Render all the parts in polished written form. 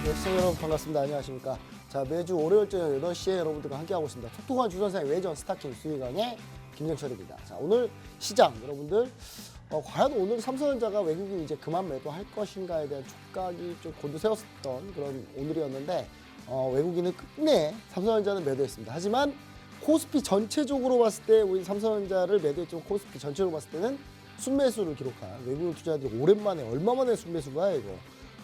네, 시청자 여러분 반갑습니다. 안녕하십니까. 자, 매주 월요일 저녁 8시에 여러분들과 함께하고 있습니다. 톡톡한 주선생 외전 스타킹 수익왕의 김정철입니다. 자, 오늘 시장 여러분들 과연 오늘 삼성전자가 외국인 이제 그만 매도할 것인가에 대한 촉각이 좀 곤두세웠던 그런 오늘이었는데 외국인은 끝내 삼성전자는 매도했습니다. 하지만 코스피 전체적으로 봤을 때 우리 삼성전자를 매도했지만 코스피 전체로 봤을 때는 순매수를 기록한 외국인 투자자들이 오랜만에 얼마 만에 순매수가 이거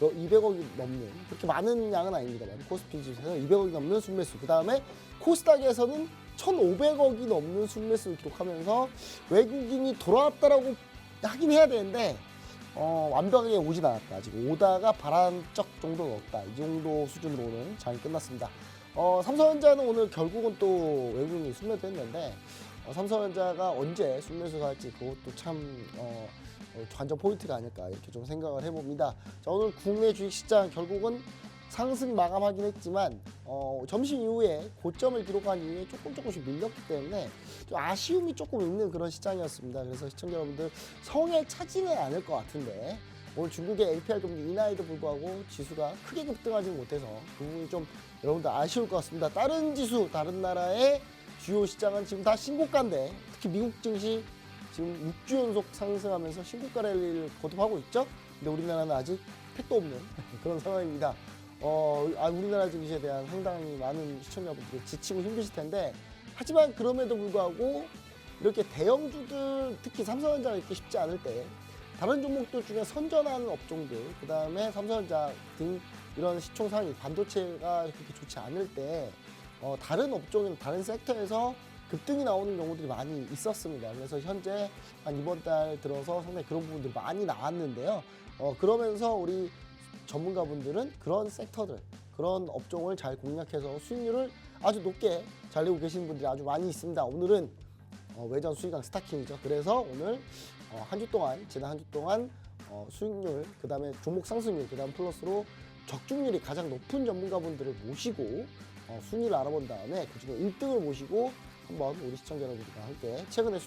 200억이 넘는 그렇게 많은 양은 아닙니다만 코스피 지수에서 200억이 넘는 순매수, 그 다음에 코스닥에서는 1,500억이 넘는 순매수를 기록하면서 외국인이 돌아왔다라고 하긴 해야 되는데 완벽하게 오진 않았다. 아직 오다가 바람적 정도는 없다. 이 정도 수준으로 오늘 장이 끝났습니다. 삼성전자는 오늘 결국은 또 외국인이 순매도 했는데 삼성전자가 언제 순매수가 할지 그것도 참 관전 포인트가 아닐까 이렇게 좀 생각을 해봅니다. 자, 오늘 국내 주식시장 결국은 상승 마감하긴 했지만 점심 이후에 고점을 기록한 이후에 조금씩 밀렸기 때문에 좀 아쉬움이 조금 있는 그런 시장이었습니다. 그래서 시청자 여러분들 성에 차지는 않을 것 같은데 오늘 중국의 LPR 금리 인하에도 불구하고 지수가 크게 급등하지는 못해서 그 부분이 좀 여러분들 아쉬울 것 같습니다. 다른 지수, 다른 나라의 주요 시장은 지금 다 신고가인데 특히 미국 증시 지금 6주 연속 상승하면서 신고가 랠리를 거듭하고 있죠. 근데 우리나라는 아직 택도 없는 그런 상황입니다. 우리나라 증시에 대한 상당히 많은 시청자분들이 지치고 힘드실 텐데 하지만 그럼에도 불구하고 이렇게 대형주들 특히 삼성전자가 있기 쉽지 않을 때 다른 종목들 중에 선전하는 업종들 그 다음에 삼성전자 등 이런 시총상위 반도체가 그렇게 좋지 않을 때 다른 업종이나 다른 섹터에서 급등이 나오는 경우들이 많이 있었습니다. 그래서 현재 한 이번 달 들어서 상당히 그런 부분들이 많이 나왔는데요. 그러면서 우리 전문가분들은 그런 섹터들, 그런 업종을 잘 공략해서 수익률을 아주 높게 잘 내고 계시는 분들이 아주 많이 있습니다. 오늘은 외전 수익왕 스타킹이죠. 그래서 오늘 한 주 동안, 지난 한 주 동안 수익률, 그 다음에 종목 상승률, 그 다음 플러스로 적중률이 가장 높은 전문가분들을 모시고 순위를 알아본 다음에 그중에 1등을 모시고 한번 우리 시청자 여러분들과 함께 최근에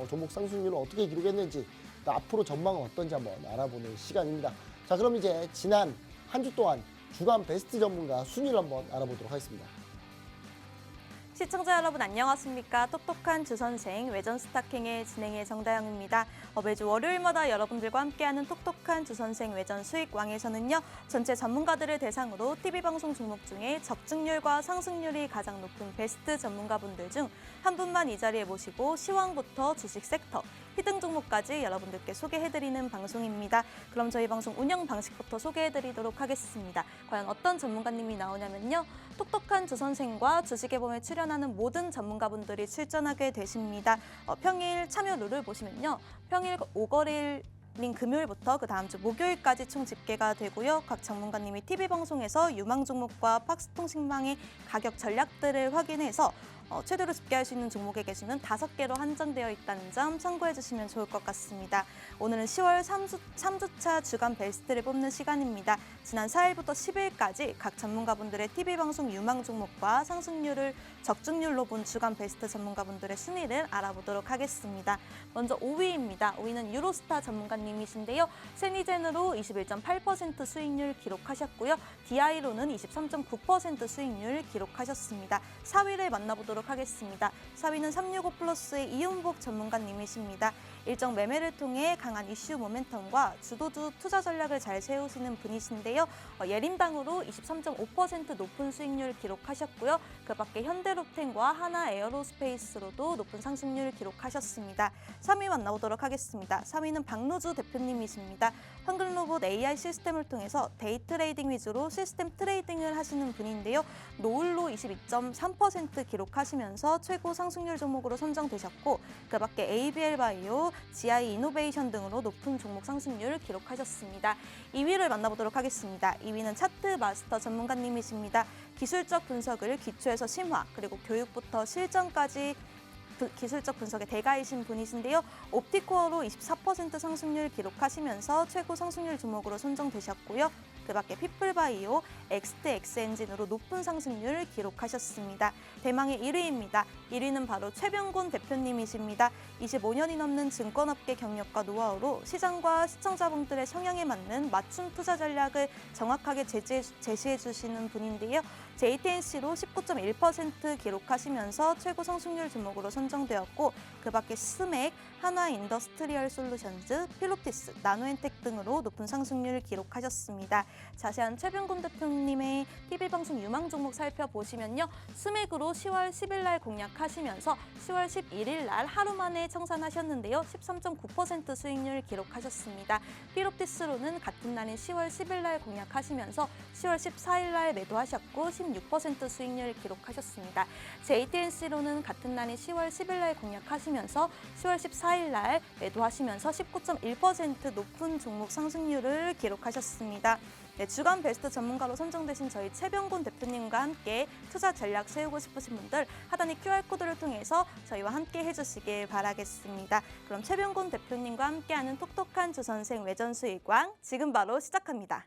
종목 상승률을 어떻게 기록했는지 또 앞으로 전망은 어떤지 한번 알아보는 시간입니다. 자, 그럼 이제 지난 한 주 동안 주간 베스트 전문가 순위를 한번 알아보도록 하겠습니다. 시청자 여러분 안녕하십니까. 똑똑한 주선생 외전 스타킹의 진행의 정다영입니다. 매주 월요일마다 여러분들과 함께하는 똑똑한 주선생 외전 수익왕에서는요. 전체 전문가들을 대상으로 TV방송 종목 중에 적중률과 상승률이 가장 높은 베스트 전문가분들 중 한 분만 이 자리에 모시고 시황부터 주식 섹터, 히든 종목까지 여러분들께 소개해드리는 방송입니다. 그럼 저희 방송 운영 방식부터 소개해드리도록 하겠습니다. 과연 어떤 전문가님이 나오냐면요. 똑똑한 주선생과 주식의 봄에 출연하는 모든 전문가분들이 출전하게 되십니다. 평일 참여 룰을 보시면요. 평일 5거래일 금요일부터 그 다음 주 목요일까지 총 집계가 되고요. 각 전문가님이 TV방송에서 유망 종목과 팍스통신망의 가격 전략들을 확인해서 최대로 집계할 수 있는 종목의 개수는 5개로 한정되어 있다는 점 참고해 주시면 좋을 것 같습니다. 오늘은 10월 3주차 주간 베스트를 뽑는 시간입니다. 지난 4일부터 10일까지 각 전문가분들의 TV방송 유망 종목과 상승률을 적중률로 본 주간 베스트 전문가분들의 순위를 알아보도록 하겠습니다. 먼저 5위입니다. 5위는 유로스타 전문가님이신데요. 세니젠으로 21.8% 수익률 기록하셨고요. DI로는 23.9% 수익률 기록하셨습니다. 4위를 만나보도록 하겠습니다. 4위는 365플러스의 이윤복 전문가님이십니다. 일정 매매를 통해 강한 이슈 모멘텀과 주도주 투자 전략을 잘 세우시는 분이신데요. 예림당으로 23.5% 높은 수익률 기록하셨고요. 그 밖에 현대롭텐과 하나에어로스페이스로도 높은 상승률 기록하셨습니다. 3위 만나보도록 하겠습니다. 3위는 박노주 대표님이십니다. 황금로봇 AI 시스템을 통해서 데이 트레이딩 위주로 시스템 트레이딩을 하시는 분인데요. 노을로 22.3% 기록하시면서 최고 상승률 종목으로 선정되셨고 그 밖에 ABL 바이오, GI 이노베이션 등으로 높은 종목 상승률을 기록하셨습니다. 2위를 만나보도록 하겠습니다. 2위는 차트 마스터 전문가님이십니다. 기술적 분석을 기초에서 심화, 그리고 교육부터 실전까지 기술적 분석의 대가이신 분이신데요. 옵티코어로 24% 상승률 기록하시면서 최고 상승률 종목으로 선정되셨고요. 그 밖에 피플바이오, 엑스트엑스엔진으로 높은 상승률을 기록하셨습니다. 대망의 1위입니다. 1위는 바로 최병곤 대표님이십니다. 25년이 넘는 증권업계 경력과 노하우로 시장과 시청자분들의 성향에 맞는 맞춤 투자 전략을 정확하게 제시해 주시는 분인데요. JTNC로 19.1% 기록하시면서 최고 성승률 종목으로 선정되었고 그 밖에 스맥, 한화인더스트리얼 솔루션즈, 필로티스, 나노엔텍 등으로 높은 상승률을 기록하셨습니다. 자세한 최병곤 대표님의 TV방송 유망 종목 살펴보시면요. 스맥으로 10월 10일 날 공략하시면서 10월 11일 날 하루 만에 청산하셨는데요. 13.9% 수익률을 기록하셨습니다. 필로티스로는 같은 날인 10월 10일 날 공략하시면서 10월 14일 날 매도하셨고 16% 수익률을 기록하셨습니다. JTNC로는 같은 날인 10월 10일 날 공략하시면서 10월 14일 날 매도하시면서 19.1% 높은 종목 상승률을 기록하셨습니다. 네, 주간 베스트 전문가로 선정되신 저희 최병곤 대표님과 함께 투자 전략 세우고 싶으신 분들 하단의 QR코드를 통해서 저희와 함께 해주시길 바라겠습니다. 그럼 최병곤 대표님과 함께하는 똑똑한 주선생 외전 수익왕 지금 바로 시작합니다.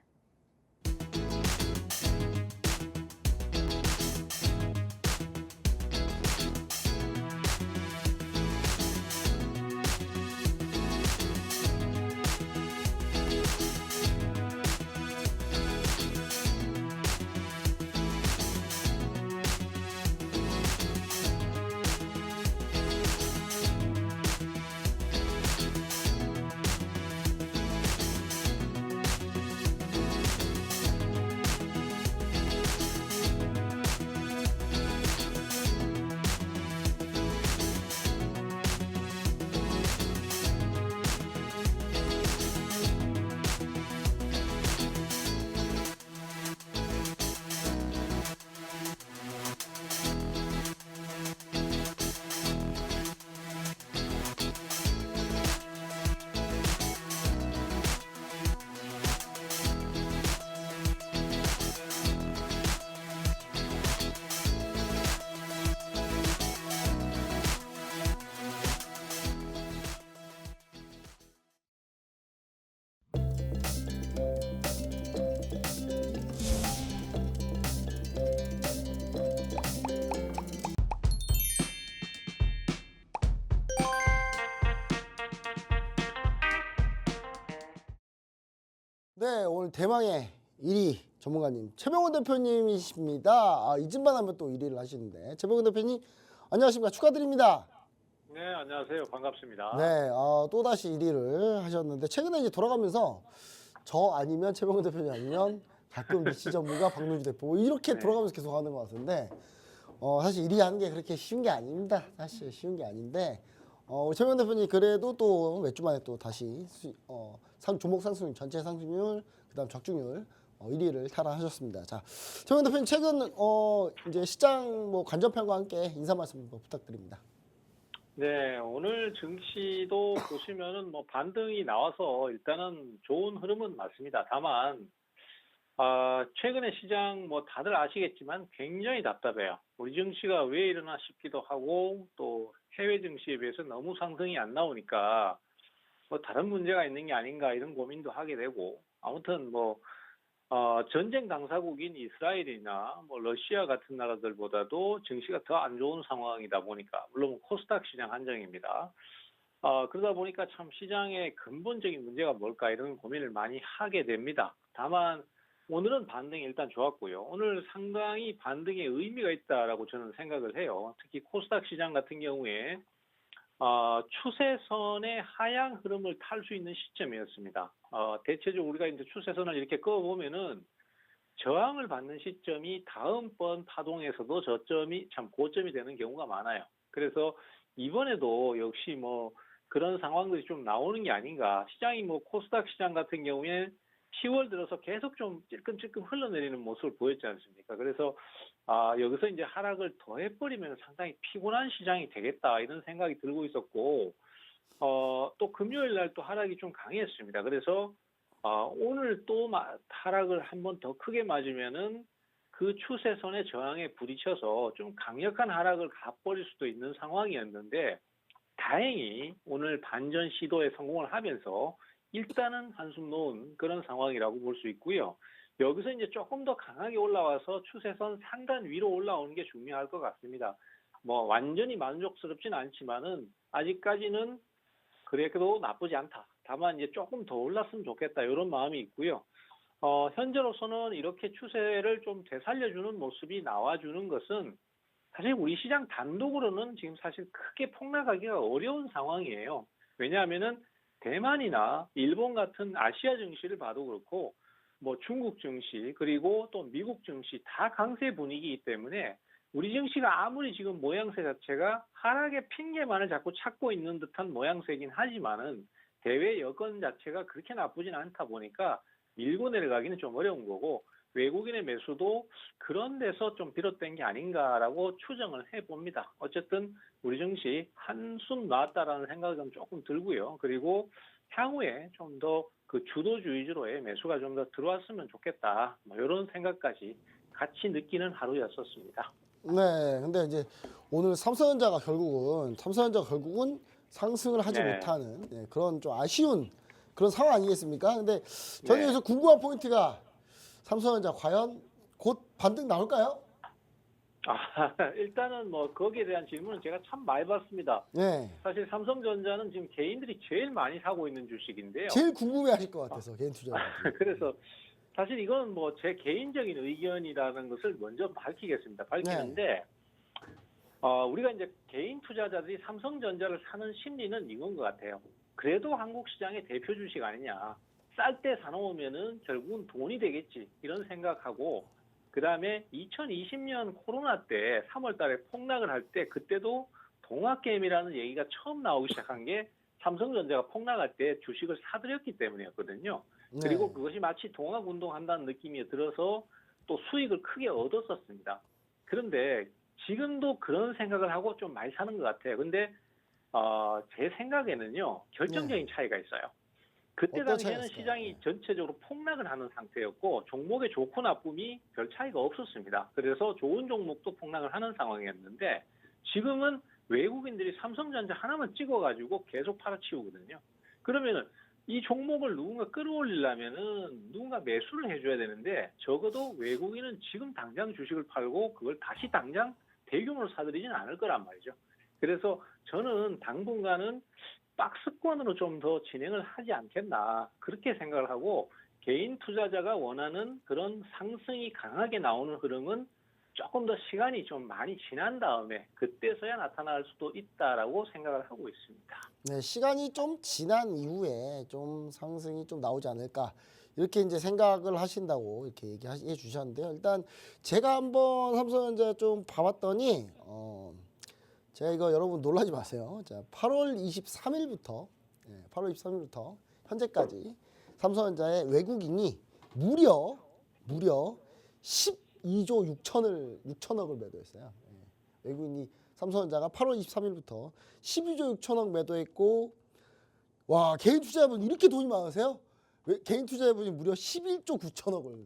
네, 오늘 대망의 1위 전문가님 최병곤 대표님이십니다. 이쯤만 하면 또 1위를 하시는데 최병곤 대표님 안녕하십니까? 축하드립니다. 네, 안녕하세요. 반갑습니다. 네, 또다시 1위를 하셨는데 최근에 이제 돌아가면서 저 아니면 최병곤 대표님 아니면 가끔 리치 전문가 박노주 대표 뭐 이렇게 네. 돌아가면서 계속 하는 것 같은데 사실 1위 하는 게 그렇게 쉬운 게 아닙니다. 사실 쉬운 게 아닌데 우리 최병곤 대표님 그래도 또 몇 주 만에 또 다시 종목 상승률, 전체 상승률, 그다음 적중률 1위를 탈환하셨습니다. 자, 최병곤 대표님 최근 이제 시장 뭐 관전평과 함께 인사 말씀 부탁드립니다. 네, 오늘 증시도 보시면은 뭐 반등이 나와서 일단은 좋은 흐름은 맞습니다. 다만 최근에 시장 뭐 다들 아시겠지만 굉장히 답답해요. 우리 증시가 왜 이러나 싶기도 하고 또 해외 증시에 비해서 너무 상승이 안 나오니까 뭐 다른 문제가 있는 게 아닌가 이런 고민도 하게 되고 아무튼 뭐 전쟁 당사국인 이스라엘이나 뭐 러시아 같은 나라들보다도 증시가 더 안 좋은 상황이다 보니까 물론 코스닥 시장 한정입니다. 그러다 보니까 참 시장의 근본적인 문제가 뭘까 이런 고민을 많이 하게 됩니다. 다만 오늘은 반등이 일단 좋았고요. 오늘 상당히 반등에 의미가 있다라고 저는 생각을 해요. 특히 코스닥 시장 같은 경우에 추세선의 하향 흐름을 탈 수 있는 시점이었습니다. 대체적으로 우리가 이제 추세선을 이렇게 그어보면은 저항을 받는 시점이 다음번 파동에서도 저점이 참 고점이 되는 경우가 많아요. 그래서 이번에도 역시 뭐 그런 상황들이 좀 나오는 게 아닌가. 시장이 뭐 코스닥 시장 같은 경우에 10월 들어서 계속 좀 찔끔찔끔 흘러내리는 모습을 보였지 않습니까? 그래서 여기서 이제 하락을 더 해버리면 상당히 피곤한 시장이 되겠다 이런 생각이 들고 있었고 또 금요일 날 또 하락이 좀 강했습니다. 그래서 오늘 또 하락을 한 번 더 크게 맞으면은 그 추세선의 저항에 부딪혀서 좀 강력한 하락을 가버릴 수도 있는 상황이었는데 다행히 오늘 반전 시도에 성공을 하면서 일단은 한숨 놓은 그런 상황이라고 볼 수 있고요. 여기서 이제 조금 더 강하게 올라와서 추세선 상단 위로 올라오는 게 중요할 것 같습니다. 뭐 완전히 만족스럽지는 않지만은 아직까지는 그래도 나쁘지 않다. 다만 이제 조금 더 올랐으면 좋겠다 이런 마음이 있고요. 현재로서는 이렇게 추세를 좀 되살려주는 모습이 나와주는 것은 사실 우리 시장 단독으로는 지금 사실 크게 폭락하기가 어려운 상황이에요. 왜냐하면은 대만이나 일본 같은 아시아 증시를 봐도 그렇고 뭐 중국 증시 그리고 또 미국 증시 다 강세 분위기이기 때문에 우리 증시가 아무리 지금 모양새 자체가 하락의 핑계만을 자꾸 찾고 있는 듯한 모양새긴 하지만은 대외 여건 자체가 그렇게 나쁘진 않다 보니까 밀고 내려가기는 좀 어려운 거고 외국인의 매수도 그런 데서 좀 비롯된 게 아닌가라고 추정을 해봅니다. 어쨌든 우리 증시 한숨 나왔다라는 생각은 조금 들고요. 그리고 향후에 좀 더 그 주도주 위주로의 매수가 좀 더 들어왔으면 좋겠다. 뭐 이런 생각까지 같이 느끼는 하루였었습니다. 네, 근데 이제 오늘 삼성전자가 결국은 상승을 하지 네. 못하는 그런 좀 아쉬운 그런 상황 아니겠습니까? 근데 저는 네. 여기서 궁금한 포인트가 삼성전자 과연 곧 반등 나올까요? 일단은 뭐 거기에 대한 질문은 제가 참 많이 받습니다. 네, 사실 삼성전자는 지금 개인들이 제일 많이 사고 있는 주식인데요. 제일 궁금해하실 것 같아서 개인 투자. 그래서 사실 이건 뭐 제 개인적인 의견이라는 것을 먼저 밝히는데 우리가 이제 개인 투자자들이 삼성전자를 사는 심리는 이건 것 같아요. 그래도 한국 시장의 대표 주식 아니냐. 쌀 때 사놓으면은 결국은 돈이 되겠지. 이런 생각하고 그다음에 2020년 코로나 때 3월 달에 폭락을 할 때 그때도 동학개미라는 얘기가 처음 나오기 시작한 게 삼성전자가 폭락할 때 주식을 사들였기 때문이었거든요. 그리고 그것이 마치 동학운동한다는 느낌이 들어서 또 수익을 크게 얻었었습니다. 그런데 지금도 그런 생각을 하고 좀 많이 사는 것 같아요. 근데 제 생각에는요. 결정적인 차이가 있어요. 그때 어떤 당시에는 차이가 있을까요? 시장이 전체적으로 폭락을 하는 상태였고 종목의 좋고 나쁨이 별 차이가 없었습니다. 그래서 좋은 종목도 폭락을 하는 상황이었는데 지금은 외국인들이 삼성전자 하나만 찍어가지고 계속 팔아치우거든요. 그러면은 이 종목을 누군가 끌어올리려면은 누군가 매수를 해줘야 되는데 적어도 외국인은 지금 당장 주식을 팔고 그걸 다시 당장 대규모로 사들이지는 않을 거란 말이죠. 그래서 저는 당분간은 박스권으로 좀 더 진행을 하지 않겠나 그렇게 생각을 하고 개인 투자자가 원하는 그런 상승이 강하게 나오는 흐름은 조금 더 시간이 좀 많이 지난 다음에 그때서야 나타날 수도 있다라고 생각을 하고 있습니다. 네, 시간이 좀 지난 이후에 좀 상승이 좀 나오지 않을까 이렇게 이제 생각을 하신다고 이렇게 얘기해 주셨는데요. 일단 제가 한번 삼성전자 좀 봐봤더니 제가 이거 여러분 놀라지 마세요. 자, 8월 23일부터 현재까지 삼성전자의 외국인이 무려 12조 6천억을 매도했어요. 외국인이 삼성전자가 8월 23일부터 12조 6천억 매도했고 와 개인 투자자분 이렇게 돈이 많으세요? 개인 투자자분이 무려 11조 9천억을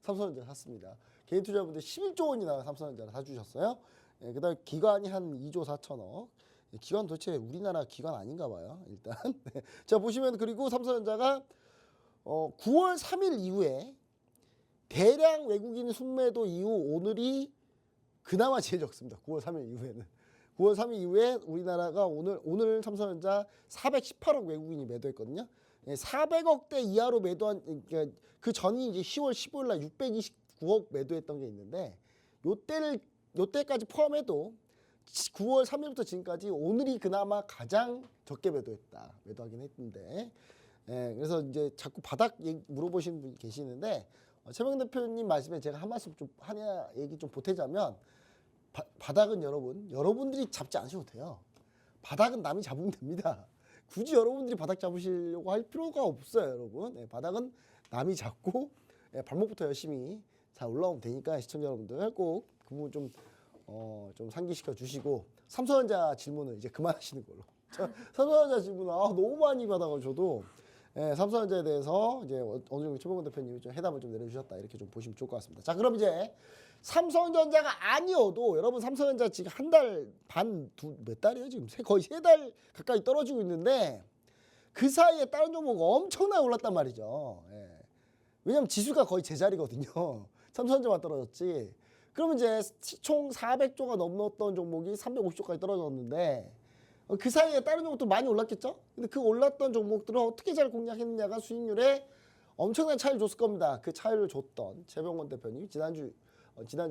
삼성전자 샀습니다. 개인 투자자분들 11조 원이나 삼성전자를 사주셨어요. 그다음에 기관이 한 2조 4천억. 기관 도대체 우리나라 기관 아닌가 봐요. 일단 자 보시면 그리고 삼성전자가 9월 3일 이후에 대량 외국인 순매도 이후 오늘이 그나마 제일 적습니다. 9월 3일 이후에는. 9월 3일 이후에 우리나라가 오늘 삼성전자 418억 외국인이 매도했거든요. 400억대 이하로 매도한 그러니까 그 전이 이제 10월 15일 날 629억 매도했던 게 있는데 요때까지 포함해도 9월 3일부터 지금까지 오늘이 그나마 가장 적게 매도하긴 했는데 그래서 이제 자꾸 바닥 물어보시는 분이 계시는데 최명 대표님 말씀에 제가 한 말씀 좀 하나 얘기 좀 보태자면 바닥은 여러분들이 잡지 않으셔도 돼요. 바닥은 남이 잡으면 됩니다. 굳이 여러분들이 바닥 잡으시려고 할 필요가 없어요, 여러분. 바닥은 남이 잡고 발목부터 열심히 잘 올라오면 되니까 시청자 여러분들 꼭 그 부분 좀 상기시켜 주시고 삼성전자 질문을 이제 그만하시는 걸로. 삼성전자 질문 너무 많이 받아가지고 저도 삼성전자에 대해서 이제 어느 정도 최병건 대표님이 좀 해답을 좀 내려주셨다 이렇게 좀 보시면 좋을 것 같습니다. 자 그럼 이제 삼성전자가 아니어도 여러분 삼성전자 지금 한 달 반 몇 달이에요 지금 거의 3달 가까이 떨어지고 있는데 그 사이에 다른 종목 엄청나게 올랐단 말이죠. 왜냐면 지수가 거의 제자리거든요. 삼성전자만 떨어졌지. 그러면 이제 총 400조가 넘었던 종목이 350조까지 떨어졌는데 그 사이에 다른 종목도 많이 올랐겠죠? 근데 그 올랐던 종목들을 어떻게 잘 공략했느냐가 수익률에 엄청난 차이를 줬을 겁니다. 그 차이를 줬던 최병원 대표님, 지난주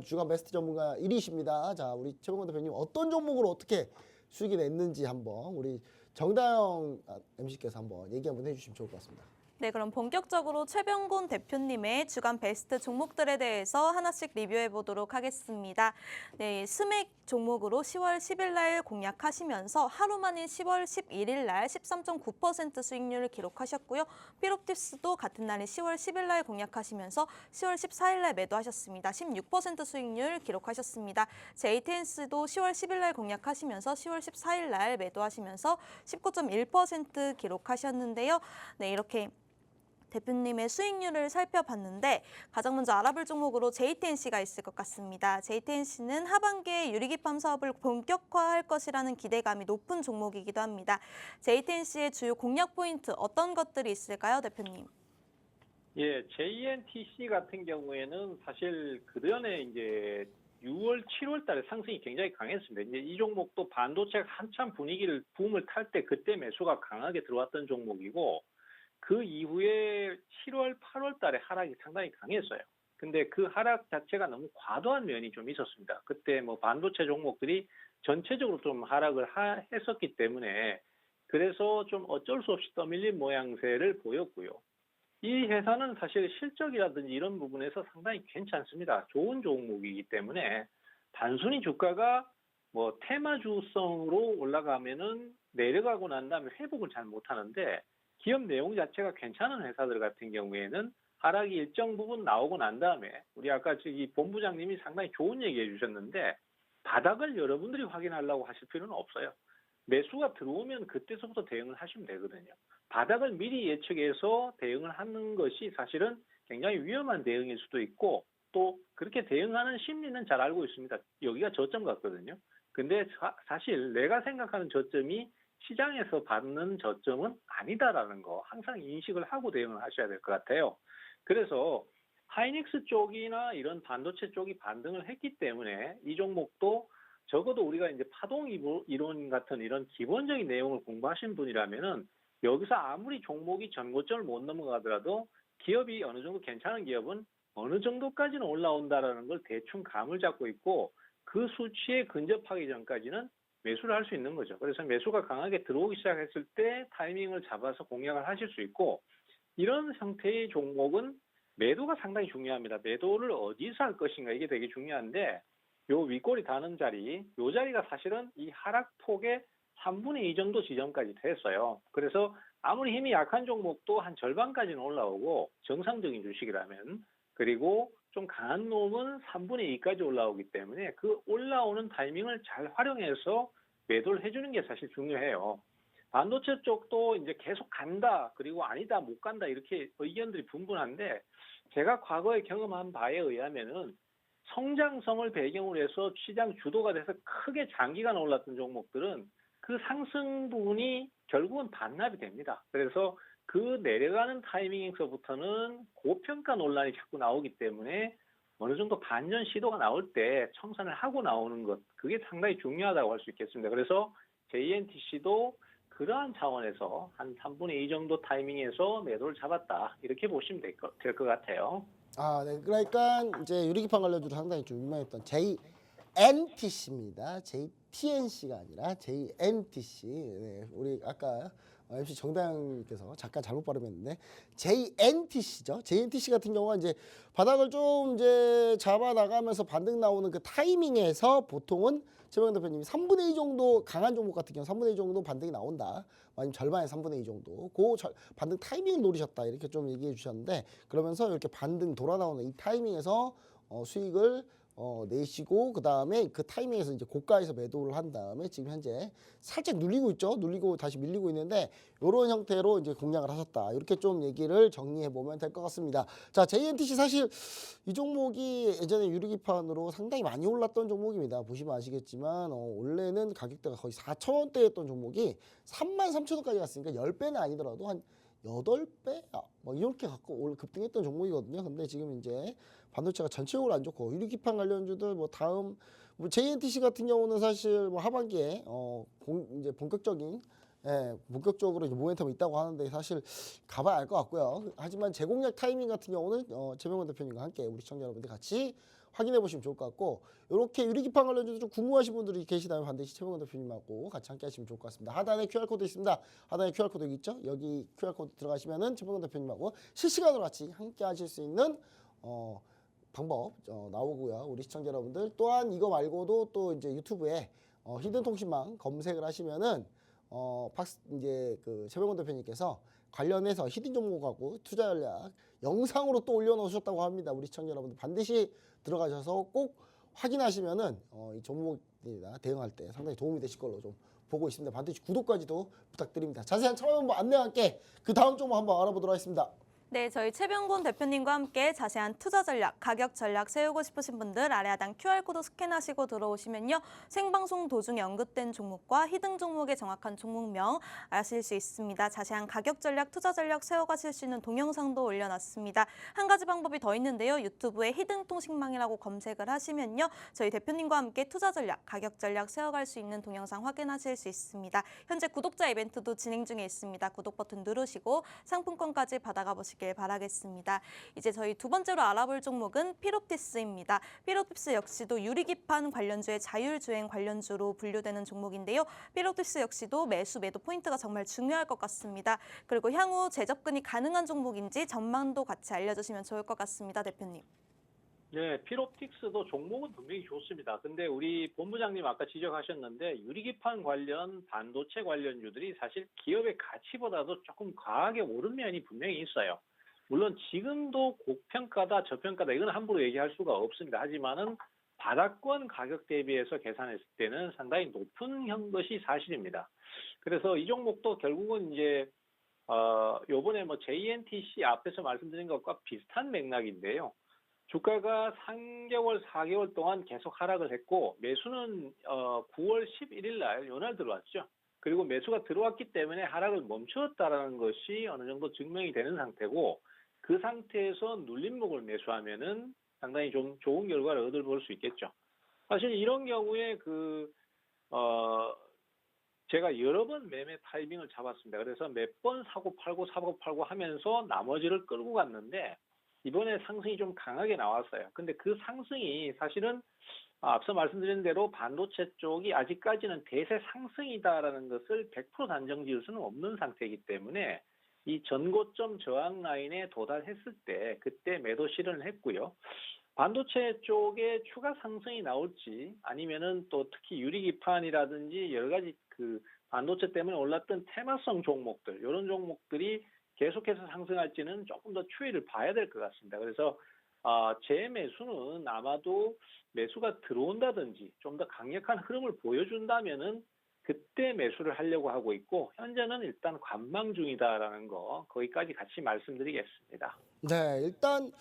주간 베스트 전문가 1위십니다. 자, 우리 최병원 대표님 어떤 종목으로 어떻게 수익이 냈는지 한번 우리 정다영 MC께서 한번 얘기 한번 해주시면 좋을 것 같습니다. 네, 그럼 본격적으로 최병곤 대표님의 주간 베스트 종목들에 대해서 하나씩 리뷰해 보도록 하겠습니다. 네, 스맥 종목으로 10월 10일 날 공략하시면서 하루 만인 10월 11일 날 13.9% 수익률을 기록하셨고요. 피롭티스도 같은 날인 10월 10일 날 공략하시면서 10월 14일 날 매도하셨습니다. 16% 수익률 기록하셨습니다. JTNS도 10월 10일 날 공략하시면서 10월 14일 날 매도하시면서 19.1% 기록하셨는데요. 네, 이렇게 대표님의 수익률을 살펴봤는데 가장 먼저 알아볼 종목으로 JTNC가 있을 것 같습니다. JTNC는 하반기에 유리기판 사업을 본격화할 것이라는 기대감이 높은 종목이기도 합니다. JTNC의 주요 공략 포인트 어떤 것들이 있을까요, 대표님? 예, JNTC 같은 경우에는 사실 그전에 이제 6월, 7월 달에 상승이 굉장히 강했습니다. 이제 이 종목도 반도체가 한참 붐을 탈 때 그때 매수가 강하게 들어왔던 종목이고 그 이후에 7월, 8월 달에 하락이 상당히 강했어요. 근데 그 하락 자체가 너무 과도한 면이 좀 있었습니다. 그때 뭐 반도체 종목들이 전체적으로 좀 하락을 했었기 때문에 그래서 좀 어쩔 수 없이 떠밀린 모양새를 보였고요. 이 회사는 사실 실적이라든지 이런 부분에서 상당히 괜찮습니다. 좋은 종목이기 때문에 단순히 주가가 뭐 테마주성으로 올라가면은 내려가고 난 다음에 회복을 잘 못하는데 기업 내용 자체가 괜찮은 회사들 같은 경우에는 하락이 일정 부분 나오고 난 다음에 우리 아까 저기 본부장님이 상당히 좋은 얘기 해주셨는데 바닥을 여러분들이 확인하려고 하실 필요는 없어요. 매수가 들어오면 그때서부터 대응을 하시면 되거든요. 바닥을 미리 예측해서 대응을 하는 것이 사실은 굉장히 위험한 대응일 수도 있고 또 그렇게 대응하는 심리는 잘 알고 있습니다. 여기가 저점 같거든요. 근데 사실 내가 생각하는 저점이 시장에서 받는 저점은 아니다라는 거 항상 인식을 하고 대응을 하셔야 될 것 같아요. 그래서 하이닉스 쪽이나 이런 반도체 쪽이 반등을 했기 때문에 이 종목도 적어도 우리가 이제 파동 이론 같은 이런 기본적인 내용을 공부하신 분이라면은 여기서 아무리 종목이 전고점을 못 넘어가더라도 기업이 어느 정도 괜찮은 기업은 어느 정도까지는 올라온다라는 걸 대충 감을 잡고 있고 그 수치에 근접하기 전까지는 매수를 할 수 있는 거죠. 그래서 매수가 강하게 들어오기 시작했을 때 타이밍을 잡아서 공략을 하실 수 있고 이런 형태의 종목은 매도가 상당히 중요합니다. 매도를 어디서 할 것인가 이게 되게 중요한데 요 윗꼬리 다는 자리, 요 자리가 사실은 이 하락폭의 3분의 2 정도 지점까지 됐어요. 그래서 아무리 힘이 약한 종목도 한 절반까지는 올라오고 정상적인 주식이라면 그리고 좀 강한 놈은 3분의 2까지 올라오기 때문에 그 올라오는 타이밍을 잘 활용해서 매도를 해주는 게 사실 중요해요. 반도체 쪽도 이제 계속 간다, 그리고 아니다, 못 간다 이렇게 의견들이 분분한데 제가 과거에 경험한 바에 의하면은 성장성을 배경으로 해서 시장 주도가 돼서 크게 장기간 올랐던 종목들은 그 상승 부분이 결국은 반납이 됩니다. 그래서 그 내려가는 타이밍에서부터는 고평가 논란이 자꾸 나오기 때문에 어느 정도 반전 시도가 나올 때 청산을 하고 나오는 것, 그게 상당히 중요하다고 할 수 있겠습니다. 그래서 JNTC도 그러한 차원에서 한 3분의 2 정도 타이밍에서 매도를 잡았다. 이렇게 보시면 될 것 같아요. 아, 네. 그러니까 이제 유리기판 관련주로 상당히 좀 유명했던 JNTC입니다. JTNC가 아니라 JNTC. 네, 우리 아까 MC 정다영님께서 잠깐 잘못 발음했는데 JNTC죠. JNTC 같은 경우가 이제 바닥을 좀 이제 잡아 나가면서 반등 나오는 그 타이밍에서 보통은 최병현 대표님이 3분의 2 정도 강한 종목 같은 경우 3분의 2 정도 반등이 나온다. 아니면 절반의 3분의 2 정도. 그 반등 타이밍을 노리셨다. 이렇게 좀 얘기해 주셨는데 그러면서 이렇게 반등 돌아 나오는 이 타이밍에서 수익을 내시고 그 다음에 그 타이밍에서 이제 고가에서 매도를 한 다음에 지금 현재 살짝 눌리고 있죠. 눌리고 다시 밀리고 있는데 이런 형태로 이제 공략을 하셨다. 이렇게 좀 얘기를 정리해 보면 될 것 같습니다. 자, JNTC 사실 이 종목이 예전에 유리기판으로 상당히 많이 올랐던 종목입니다. 보시면 아시겠지만 원래는 가격대가 거의 4,000원대였던 종목이 33,000원까지 갔으니까 10배는 아니더라도 한 8배? 막 이렇게 갖고 올 급등했던 종목이거든요. 근데 지금 이제 반도체가 전체적으로 안 좋고 유리기판 관련주들 뭐 다음 뭐 JNTC 같은 경우는 사실 뭐 하반기에 이제 본격적으로 이제 모멘텀이 있다고 하는데 사실 가봐야 알 것 같고요. 하지만 재공략 타이밍 같은 경우는 최병원 대표님과 함께 우리 시청자 여러분들 같이 확인해 보시면 좋을 것 같고 이렇게 유리기판 관련주도 좀 궁금하신 분들이 계시다면 반드시 최병원 대표님하고 같이 함께 하시면 좋을 것 같습니다. 하단에 QR코드 있습니다. 하단에 QR코드 여기 있죠? 여기 QR코드 들어가시면은 최병원 대표님하고 실시간으로 같이 함께 하실 수 있는 방법 나오고요. 우리 시청자 여러분들 또한 이거 말고도 또 이제 유튜브에 히든 통신망 검색을 하시면은 이제 그 최병원 대표님께서 관련해서 히든 종목하고 투자 전략 영상으로 또 올려놓으셨다고 합니다. 우리 시청자 여러분들 반드시 들어가셔서 꼭 확인하시면은 이 종목이나 대응할 때 상당히 도움이 되실 걸로 좀 보고 있습니다. 반드시 구독까지도 부탁드립니다. 자세한 참여 안내와 함께 그 다음 종목 한번 알아보도록 하겠습니다. 네, 저희 최병곤 대표님과 함께 자세한 투자 전략, 가격 전략 세우고 싶으신 분들 아래 하단 QR코드 스캔하시고 들어오시면요. 생방송 도중에 언급된 종목과 히든 종목의 정확한 종목명 아실 수 있습니다. 자세한 가격 전략, 투자 전략 세워가실 수 있는 동영상도 올려놨습니다. 한 가지 방법이 더 있는데요. 유튜브에 히든 통신망이라고 검색을 하시면요. 저희 대표님과 함께 투자 전략, 가격 전략 세워갈 수 있는 동영상 확인하실 수 있습니다. 현재 구독자 이벤트도 진행 중에 있습니다. 구독 버튼 누르시고 상품권까지 받아가 보시길 바라겠습니다. 이제 저희 두 번째로 알아볼 종목은 피롭티스입니다. 피롭티스 역시도 유리기판 관련주의 자율주행 관련주로 분류되는 종목인데요. 피롭티스 역시도 매수 매도 포인트가 정말 중요할 것 같습니다. 그리고 향후 재접근이 가능한 종목인지 전망도 같이 알려주시면 좋을 것 같습니다. 대표님. 네, 필옵틱스도 종목은 분명히 좋습니다. 근데 우리 본부장님 아까 지적하셨는데 유리기판 관련 반도체 관련주들이 사실 기업의 가치보다도 조금 과하게 오른 면이 분명히 있어요. 물론 지금도 고평가다 저평가다 이건 함부로 얘기할 수가 없습니다. 하지만은 바닥권 가격 대비해서 계산했을 때는 상당히 높은 것이 사실입니다. 그래서 이 종목도 결국은 이제 요번에 뭐 JNTC 앞에서 말씀드린 것과 비슷한 맥락인데요. 주가가 3개월, 4개월 동안 계속 하락을 했고 매수는 9월 11일 날 요날 들어왔죠. 그리고 매수가 들어왔기 때문에 하락을 멈추었다라는 것이 어느 정도 증명이 되는 상태고 그 상태에서 눌림목을 매수하면은 상당히 좀 좋은 결과를 얻어볼 수 있겠죠. 사실 이런 경우에 제가 여러 번 매매 타이밍을 잡았습니다. 그래서 몇 번 사고 팔고 하면서 나머지를 끌고 갔는데 이번에 상승이 좀 강하게 나왔어요. 근데 그 상승이 사실은 앞서 말씀드린 대로 반도체 쪽이 아직까지는 대세 상승이다라는 것을 100% 단정 지을 수는 없는 상태이기 때문에 이 전고점 저항 라인에 도달했을 때 그때 매도 실현을 했고요. 반도체 쪽에 추가 상승이 나올지 아니면은 또 특히 유리기판이라든지 여러 가지 그 반도체 때문에 올랐던 테마성 종목들 이런 종목들이 계속해서 상승할지는 조금 더 추이를 봐야 될 것 같습니다. 그래서 제 매수는 아마도 매수가 들어온다든지 좀 더 강력한 흐름을 보여준다면은 그때 매수를 하려고 하고 있고 현재는 일단 관망 중이다라는 거 거기까지 같이 말씀드리겠습니다. 네, 일단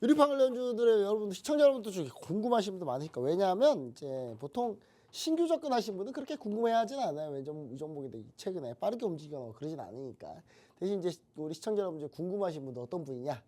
유리판 관련주들의 여러분들 시청자 여러분들 중에 궁금하신 분들 많으니까 왜냐하면 이제 보통 신규 접근하신 분은 그렇게 궁금해하진 않아요. 왜 이 종목이 최근에 빠르게 움직이거나 그러진 않으니까. 대신 이제 우리 시청자 여러분들 궁금하신 분들 어떤 분이냐?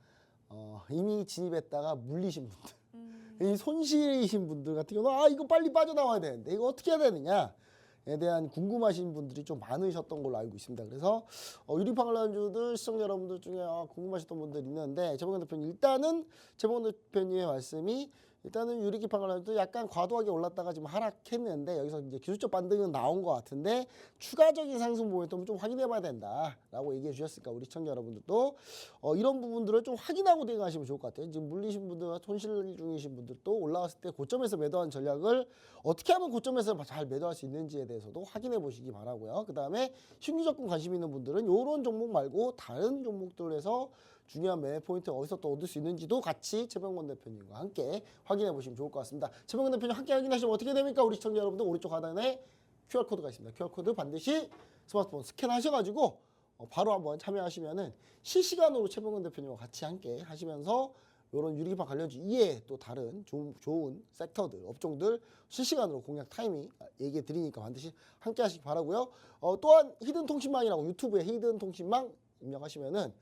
이미 진입했다가 물리신 분들, 이 손실이신 분들 같은 경우는 이거 빨리 빠져나와야 되는데 이거 어떻게 해야 되느냐에 대한 궁금하신 분들이 좀 많으셨던 걸로 알고 있습니다. 그래서 유리판 관련주들 시청자 여러분들 중에 궁금하셨던 분들이 있는데 최병건 대표님 일단은 최병건 대표님의 말씀이 일단은 유리기판 관련주도 약간 과도하게 올랐다가 지금 하락했는데 여기서 이제 기술적 반등은 나온 것 같은데 추가적인 상승 모멘텀을 좀 확인해봐야 된다라고 얘기해 주셨으니까 우리 시청자 여러분들도 이런 부분들을 좀 확인하고 대응하시면 좋을 것 같아요. 지금 물리신 분들과 손실 중이신 분들도 올라갔을 때 고점에서 매도한 전략을 어떻게 하면 고점에서 잘 매도할 수 있는지에 대해서도 확인해 보시기 바라고요. 그 다음에 신규 접근 관심 있는 분들은 이런 종목 말고 다른 종목들에서 중요한 매매 포인트 어디서 또 얻을 수 있는지도 같이 최병건 대표님과 함께 확인해 보시면 좋을 것 같습니다. 최병건 대표님 함께 확인하시면 어떻게 됩니까? 우리 시청자 여러분들 오른쪽 하단에 QR코드가 있습니다. QR코드 반드시 스마트폰 스캔하셔가지고 바로 한번 참여하시면은 실시간으로 최병건 대표님과 같이 함께 하시면서 이런 유리기판 관련주 이외에 또 다른 좋은 섹터들, 업종들 실시간으로 공략 타이밍 얘기해 드리니까 반드시 함께 하시기 바라고요. 또한 히든 통신망이라고 유튜브에 히든 통신망 입력하시면은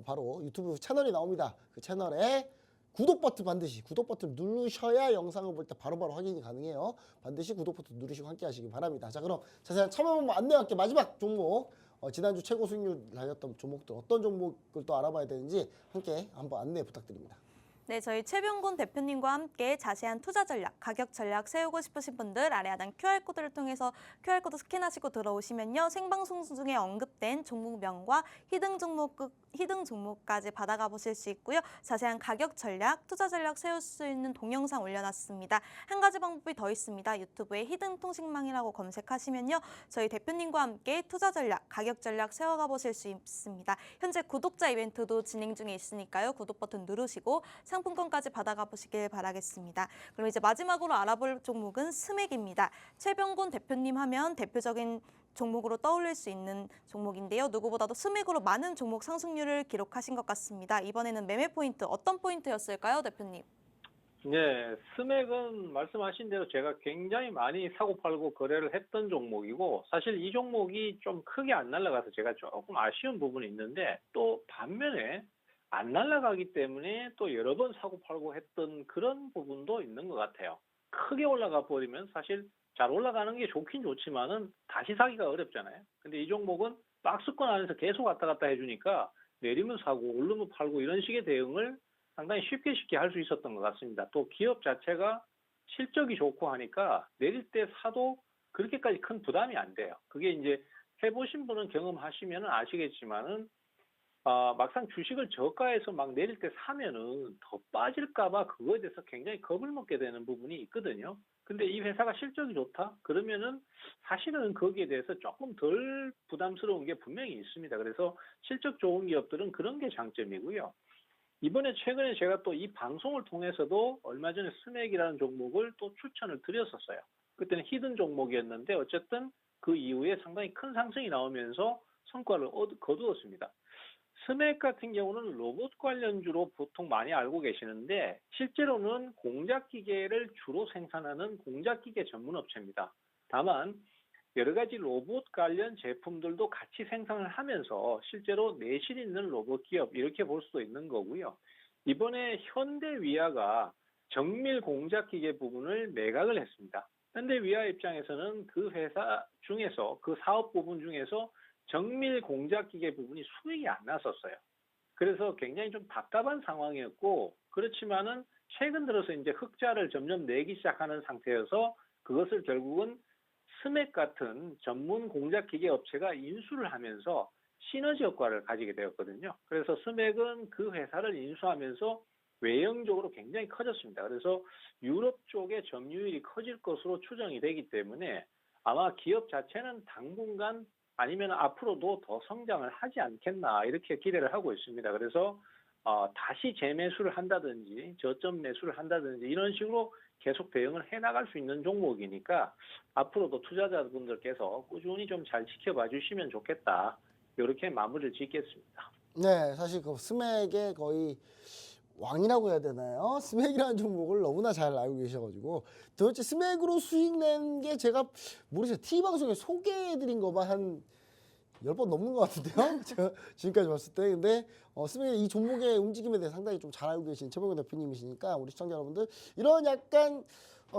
바로 유튜브 채널이 나옵니다. 그 채널에 구독 버튼 반드시 구독 버튼 누르셔야 영상을 볼 때 바로바로 확인이 가능해요. 반드시 구독 버튼 누르시고 함께 하시기 바랍니다. 자, 그럼 자세한 참여 방법 안내할게. 마지막 종목 지난주 최고 수익률 달렸던 종목들 어떤 종목을 또 알아봐야 되는지 함께 한번 안내 부탁드립니다. 네, 저희 최병곤 대표님과 함께 자세한 투자 전략, 가격 전략 세우고 싶으신 분들 아래 하단 QR코드를 통해서 QR코드 스캔하시고 들어오시면요. 생방송 중에 언급된 종목명과 히든 종목까지 받아가 보실 수 있고요. 자세한 가격 전략, 투자 전략 세울 수 있는 동영상 올려놨습니다. 한 가지 방법이 더 있습니다. 유튜브에 히든 통신망이라고 검색하시면요. 저희 대표님과 함께 투자 전략, 가격 전략 세워가 보실 수 있습니다. 현재 구독자 이벤트도 진행 중에 있으니까요. 구독 버튼 누르시고 상품권까지 받아가 보시길 바라겠습니다. 그럼 이제 마지막으로 알아볼 종목은 스맥입니다. 최병곤 대표님 하면 대표적인 종목으로 떠올릴 수 있는 종목인데요. 누구보다도 스맥으로 많은 종목 상승률을 기록하신 것 같습니다. 이번에는 매매 포인트 어떤 포인트였을까요, 대표님? 네, 스맥은 말씀하신 대로 제가 굉장히 많이 사고 팔고 거래를 했던 종목이고 사실 이 종목이 좀 크게 안 날아가서 제가 조금 아쉬운 부분이 있는데 또 반면에 안 날아가기 때문에 또 여러 번 사고 팔고 했던 그런 부분도 있는 것 같아요. 크게 올라가 버리면 사실 잘 올라가는 게 좋긴 좋지만은 다시 사기가 어렵잖아요. 근데 이 종목은 박스권 안에서 계속 왔다 갔다 해주니까 내리면 사고 오르면 팔고 이런 식의 대응을 상당히 쉽게 할 수 있었던 것 같습니다. 또 기업 자체가 실적이 좋고 하니까 내릴 때 사도 그렇게까지 큰 부담이 안 돼요. 그게 이제 해보신 분은 경험하시면 아시겠지만은 막상 주식을 저가에서 막 내릴 때 사면은 더 빠질까봐 그거에 대해서 굉장히 겁을 먹게 되는 부분이 있거든요. 근데 이 회사가 실적이 좋다? 그러면은 사실은 거기에 대해서 조금 덜 부담스러운 게 분명히 있습니다. 그래서 실적 좋은 기업들은 그런 게 장점이고요. 이번에 최근에 제가 또 이 방송을 통해서도 얼마 전에 스맥이라는 종목을 또 추천을 드렸었어요. 그때는 히든 종목이었는데 어쨌든 그 이후에 상당히 큰 상승이 나오면서 성과를 거두었습니다. 스맥 같은 경우는 로봇 관련주로 보통 많이 알고 계시는데 실제로는 공작기계를 주로 생산하는 공작기계 전문 업체입니다. 다만 여러 가지 로봇 관련 제품들도 같이 생산을 하면서 실제로 내실 있는 로봇 기업 이렇게 볼 수도 있는 거고요. 이번에 현대위아가 정밀 공작기계 부분을 매각을 했습니다. 현대위아 입장에서는 그 회사 중에서 그 사업 부분 중에서 정밀 공작기계 부분이 수익이 안 났었어요. 그래서 굉장히 좀 답답한 상황이었고 그렇지만은 최근 들어서 이제 흑자를 점점 내기 시작하는 상태여서 그것을 결국은 스맥 같은 전문 공작기계 업체가 인수를 하면서 시너지 효과를 가지게 되었거든요. 그래서 스맥은 그 회사를 인수하면서 외형적으로 굉장히 커졌습니다. 그래서 유럽 쪽의 점유율이 커질 것으로 추정이 되기 때문에 아마 기업 자체는 당분간 아니면 앞으로도 더 성장을 하지 않겠나 이렇게 기대를 하고 있습니다. 그래서 다시 재매수를 한다든지 저점 매수를 한다든지 이런 식으로 계속 대응을 해나갈 수 있는 종목이니까 앞으로도 투자자분들께서 꾸준히 좀 잘 지켜봐 주시면 좋겠다. 이렇게 마무리를 짓겠습니다. 네, 사실 그 스맥의 거의 왕이라고 해야 되나요? 스맥이라는 종목을 너무나 잘 알고 계셔가지고 도대체 스맥으로 수익 낸 게 제가 모르겠어요. TV방송에 소개해드린 거만 한 10번 넘는 것 같은데요? 제가 지금까지 봤을 때. 근데 스맥의 이 종목의 움직임에 대해 상당히 좀 잘 알고 계신 최병곤 대표님이시니까 우리 시청자 여러분들 이런 약간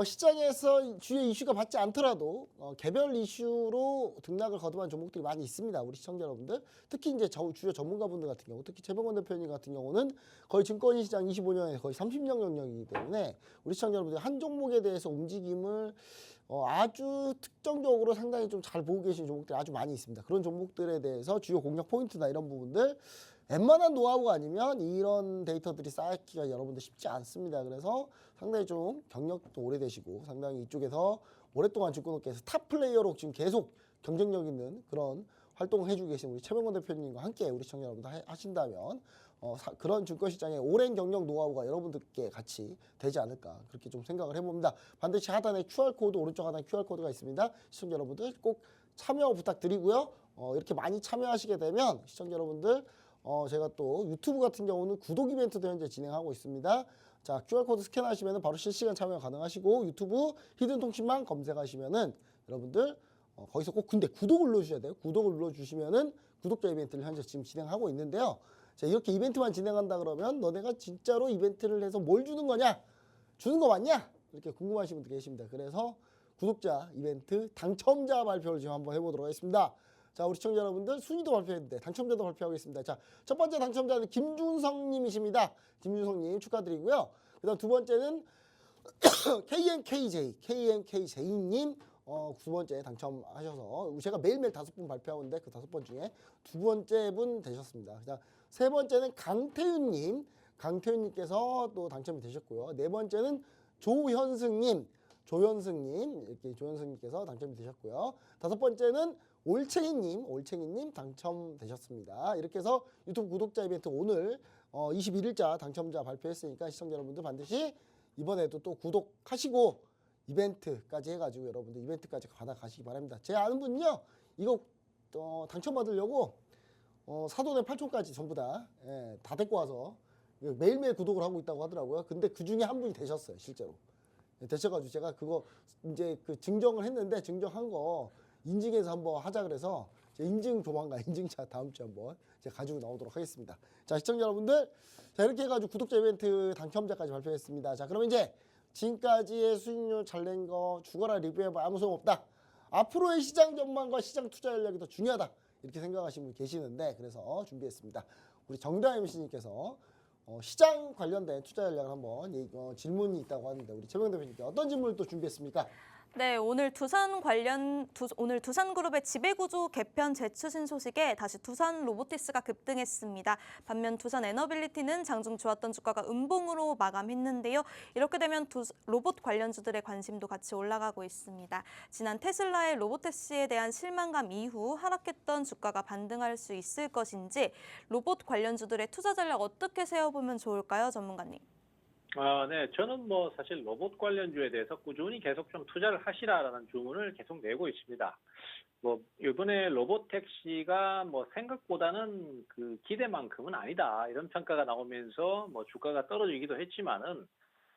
시장에서 주요 이슈가 받지 않더라도 개별 이슈로 등락을 거듭한 종목들이 많이 있습니다. 우리 시청자 여러분들. 특히 이제 주요 전문가분들 같은 경우, 특히 최병곤 대표님 같은 경우는 거의 증권시장 25년에 거의 30년 경력이기 때문에 우리 시청자 여러분들 한 종목에 대해서 움직임을 아주 특정적으로 상당히 좀 잘 보고 계신 종목들이 아주 많이 있습니다. 그런 종목들에 대해서 주요 공략 포인트나 이런 부분들 웬만한 노하우가 아니면 이런 데이터들이 쌓기가 여러분들 쉽지 않습니다. 그래서 상당히 좀 경력도 오래되시고 상당히 이쪽에서 오랫동안 증권업계에서 탑 플레이어로 지금 계속 경쟁력 있는 그런 활동을 해주고 계신 우리 최병곤 대표님과 함께 우리 시청자 여러분들 하신다면 그런 증권시장의 오랜 경력 노하우가 여러분들께 같이 되지 않을까 그렇게 좀 생각을 해봅니다. 반드시 하단에 QR코드 오른쪽 하단에 QR코드가 있습니다. 시청자 여러분들 꼭 참여 부탁드리고요. 이렇게 많이 참여하시게 되면 시청자 여러분들 제가 또 유튜브 같은 경우는 구독 이벤트도 현재 진행하고 있습니다. 자, QR코드 스캔하시면 바로 실시간 참여 가능하시고 유튜브 히든 통신망 검색하시면은 여러분들 거기서 꼭 근데 구독을 눌러주셔야 돼요. 구독을 눌러주시면은 구독자 이벤트를 현재 지금 진행하고 있는데요. 자, 이렇게 이벤트만 진행한다 그러면 너네가 진짜로 이벤트를 해서 뭘 주는 거냐? 주는 거 맞냐? 이렇게 궁금하신 분들 계십니다. 그래서 구독자 이벤트 당첨자 발표를 지금 한번 해보도록 하겠습니다. 자, 우리 시청자 여러분들 순위도 발표했는데 당첨자도 발표하겠습니다. 자, 첫 번째 당첨자는 김준성님이십니다. 김준성님 축하드리고요. 그다음 두 번째는 KNKJ님 두 번째 당첨하셔서 제가 매일매일 5분 발표하는데 그 5번 중에 두 번째 분 되셨습니다. 그다음 세 번째는 강태윤님께서 또 당첨이 되셨고요. 네 번째는 조현승님께서 당첨이 되셨고요. 다섯 번째는 올챙이님 당첨되셨습니다. 이렇게 해서 유튜브 구독자 이벤트 오늘 21일자 당첨자 발표했으니까 시청자 여러분들 반드시 이번에도 또 구독하시고 이벤트까지 해가지고 여러분들 이벤트까지 받아가시기 바랍니다. 제 아는 분은요 이거 당첨받으려고 사돈의 팔촌까지 전부 다 데리고 와서 매일매일 구독을 하고 있다고 하더라고요. 근데 그 중에 한 분이 되셨어요, 실제로. 되셔가지고 제가 그거 이제 그 증정을 했는데 증정한 거 인증해서 한번 하자 그래서 인증 조만간 인증차 다음 주에 한번 제가 가지고 나오도록 하겠습니다. 자, 시청자 여러분들, 자 이렇게 해가지고 구독자 이벤트 당첨자까지 발표했습니다. 자, 그러면 이제 지금까지의 수익률 잘 낸 거 죽어라 리뷰해봐 아무 소용 없다. 앞으로의 시장 전망과 시장 투자 전략이 더 중요하다. 이렇게 생각하시는 분 계시는데 그래서 준비했습니다. 우리 정다혜 MC님께서 시장 관련된 투자 전략을 한번 질문이 있다고 하는데 우리 최명 대표님께 어떤 질문을 또 준비했습니까? 네, 오늘 두산그룹의 지배구조 개편 재추진 소식에 다시 두산 로보틱스가 급등했습니다. 반면 두산 에너빌리티는 장중 좋았던 주가가 음봉으로 마감했는데요. 이렇게 되면 로봇 관련주들의 관심도 같이 올라가고 있습니다. 지난 테슬라의 로보택시에 대한 실망감 이후 하락했던 주가가 반등할 수 있을 것인지 로봇 관련주들의 투자 전략 어떻게 세워보면 좋을까요, 전문가님? 네. 저는 뭐 사실 로봇 관련주에 대해서 꾸준히 계속 좀 투자를 하시라라는 주문을 계속 내고 있습니다. 뭐 이번에 로보택시가 뭐 생각보다는 그 기대만큼은 아니다 이런 평가가 나오면서 뭐 주가가 떨어지기도 했지만은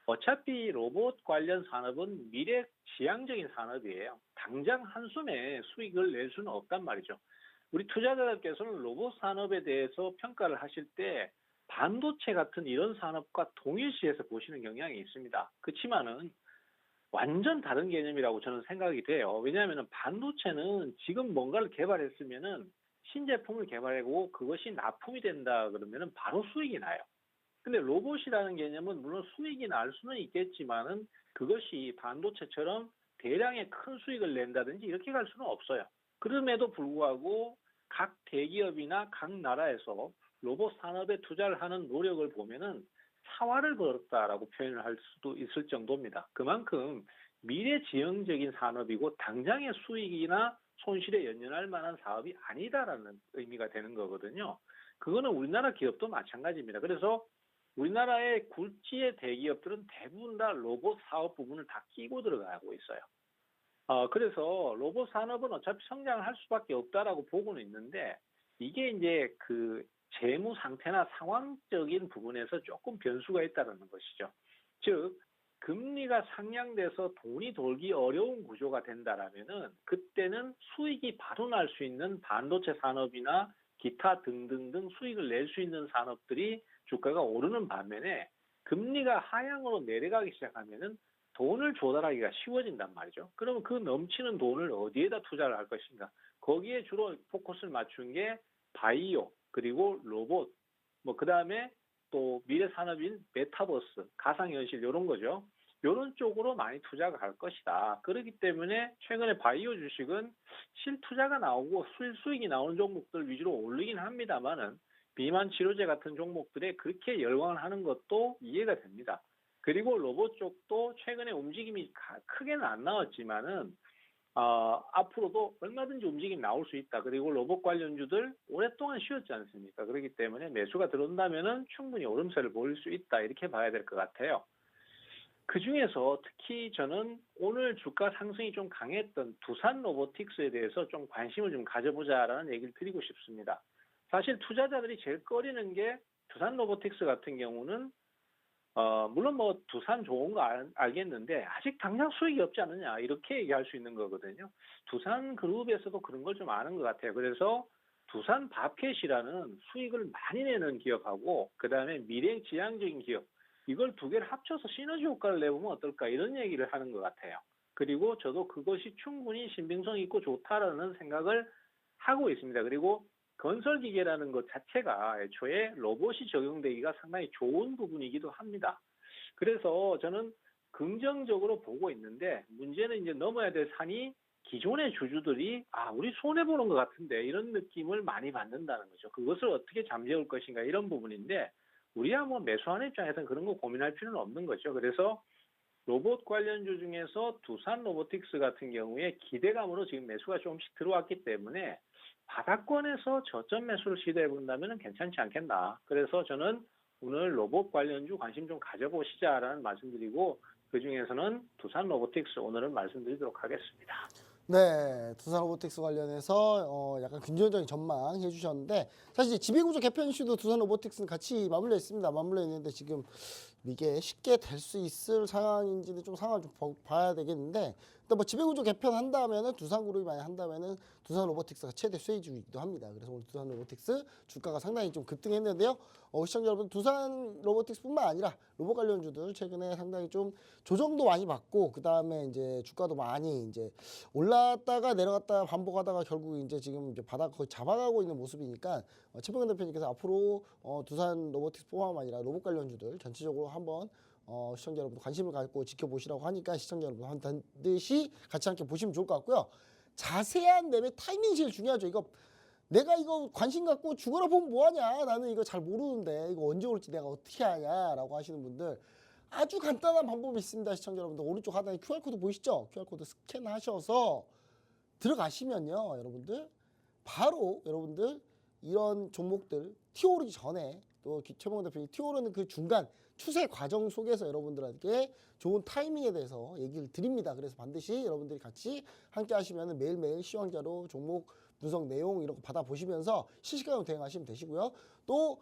어차피 로봇 관련 산업은 미래지향적인 산업이에요. 당장 한숨에 수익을 낼 수는 없단 말이죠. 우리 투자자들께서는 로봇 산업에 대해서 평가를 하실 때 반도체 같은 이런 산업과 동일시해서 보시는 경향이 있습니다. 그렇지만은 완전 다른 개념이라고 저는 생각이 돼요. 왜냐하면 반도체는 지금 뭔가를 개발했으면은 신제품을 개발하고 그것이 납품이 된다 그러면은 바로 수익이 나요. 근데 로봇이라는 개념은 물론 수익이 날 수는 있겠지만은 그것이 반도체처럼 대량의 큰 수익을 낸다든지 이렇게 갈 수는 없어요. 그럼에도 불구하고 각 대기업이나 각 나라에서 로봇 산업에 투자를 하는 노력을 보면은 사활을 걸었다라고 표현을 할 수도 있을 정도입니다. 그만큼 미래지향적인 산업이고 당장의 수익이나 손실에 연연할 만한 사업이 아니다라는 의미가 되는 거거든요. 그거는 우리나라 기업도 마찬가지입니다. 그래서 우리나라의 굴지의 대기업들은 대부분 다 로봇 사업 부분을 다 끼고 들어가고 있어요. 그래서 로봇 산업은 어차피 성장을 할 수밖에 없다라고 보고는 있는데 이게 이제 그 재무 상태나 상황적인 부분에서 조금 변수가 있다는 것이죠. 즉 금리가 상향돼서 돈이 돌기 어려운 구조가 된다라면은 그때는 수익이 바로 날 수 있는 반도체 산업이나 기타 등등등 수익을 낼 수 있는 산업들이 주가가 오르는 반면에 금리가 하향으로 내려가기 시작하면은 돈을 조달하기가 쉬워진단 말이죠. 그러면 그 넘치는 돈을 어디에다 투자를 할 것인가? 거기에 주로 포커스를 맞춘 게 바이오 그리고 로봇, 뭐 그다음에 또 미래 산업인 메타버스, 가상현실 이런 거죠. 이런 쪽으로 많이 투자가 갈 것이다. 그렇기 때문에 최근에 바이오 주식은 실투자가 나오고 수익이 나오는 종목들 위주로 오르긴 합니다만은 비만 치료제 같은 종목들에 그렇게 열광을 하는 것도 이해가 됩니다. 그리고 로봇 쪽도 최근에 움직임이 크게는 안 나왔지만은 앞으로도 얼마든지 움직임이 나올 수 있다. 그리고 로봇 관련주들 오랫동안 쉬었지 않습니까? 그렇기 때문에 매수가 들어온다면은 충분히 오름세를 보일 수 있다. 이렇게 봐야 될 것 같아요. 그 중에서 특히 저는 오늘 주가 상승이 좀 강했던 두산 로보틱스에 대해서 좀 관심을 좀 가져보자라는 얘기를 드리고 싶습니다. 사실 투자자들이 제일 꺼리는 게 두산 로보틱스 같은 경우는 물론 뭐 두산 좋은 거 알겠는데 아직 당장 수익이 없지 않느냐 이렇게 얘기할 수 있는 거거든요. 두산 그룹에서도 그런 걸 좀 아는 것 같아요. 그래서 두산 밥캣이라는 수익을 많이 내는 기업하고 그다음에 미래지향적인 기업 이걸 두 개를 합쳐서 시너지 효과를 내보면 어떨까 이런 얘기를 하는 것 같아요. 그리고 저도 그것이 충분히 신빙성 있고 좋다라는 생각을 하고 있습니다. 그리고 건설기계라는 것 자체가 애초에 로봇이 적용되기가 상당히 좋은 부분이기도 합니다. 그래서 저는 긍정적으로 보고 있는데 문제는 이제 넘어야 될 산이 기존의 주주들이 우리 손해보는 것 같은데 이런 느낌을 많이 받는다는 거죠. 그것을 어떻게 잠재울 것인가 이런 부분인데 우리야 뭐 매수하는 입장에서는 그런 거 고민할 필요는 없는 거죠. 그래서 로봇 관련주 중에서 두산 로보틱스 같은 경우에 기대감으로 지금 매수가 조금씩 들어왔기 때문에 바닥권에서 저점 매수를 시도해 본다면 괜찮지 않겠나. 그래서 저는 오늘 로봇 관련주 관심 좀 가져보시자라는 말씀드리고 그중에서는 두산 로보틱스 오늘은 말씀드리도록 하겠습니다. 네, 두산 로보틱스 관련해서 약간 긍정적인 전망 해주셨는데 사실 지배구조 개편 이슈도 두산 로보틱스는 같이 맞물려 있습니다. 맞물려 있는데 지금 이게 쉽게 될 수 있을 상황인지는 좀 상황을 좀 봐야 되겠는데 일단 뭐 지배구조 개편한다면은 두산그룹이 많이 한다면은 두산 로보틱스가 최대 수혜주이기도 합니다. 그래서 오늘 두산 로보틱스 주가가 상당히 좀 급등했는데요. 시청자 여러분 두산 로보틱스뿐만 아니라 로봇 관련주들 최근에 상당히 좀 조정도 많이 받고 그 다음에 이제 주가도 많이 이제 올랐다가 내려갔다가 반복하다가 결국 이제 지금 이제 바닥 거의 잡아가고 있는 모습이니까 최병현 대표님께서 앞으로 두산 로보틱스뿐만 아니라 로봇 관련주들 전체적으로 한번 시청자 여러분 관심을 갖고 지켜보시라고 하니까 시청자 여러분 반드시 같이 함께 보시면 좋을 것 같고요. 자세한 매매 타이밍이 제일 중요하죠. 내가 이거 관심 갖고 죽어라 보면 뭐하냐, 나는 이거 잘 모르는데 이거 언제 올지 내가 어떻게 하냐라고 하시는 분들 아주 간단한 방법이 있습니다. 시청자 여러분들 오른쪽 하단에 QR코드 보이시죠? QR코드 스캔하셔서 들어가시면요 여러분들 바로 여러분들 이런 종목들 튀어오르기 전에 또 최병원 대표님 튀어오르는 그 중간 추세 과정 속에서 여러분들에게 좋은 타이밍에 대해서 얘기를 드립니다. 그래서 반드시 여러분들이 같이 함께 하시면 매일매일 시황자로 종목 분석 내용 이런 거 받아보시면서 실시간으로 대응하시면 되시고요. 또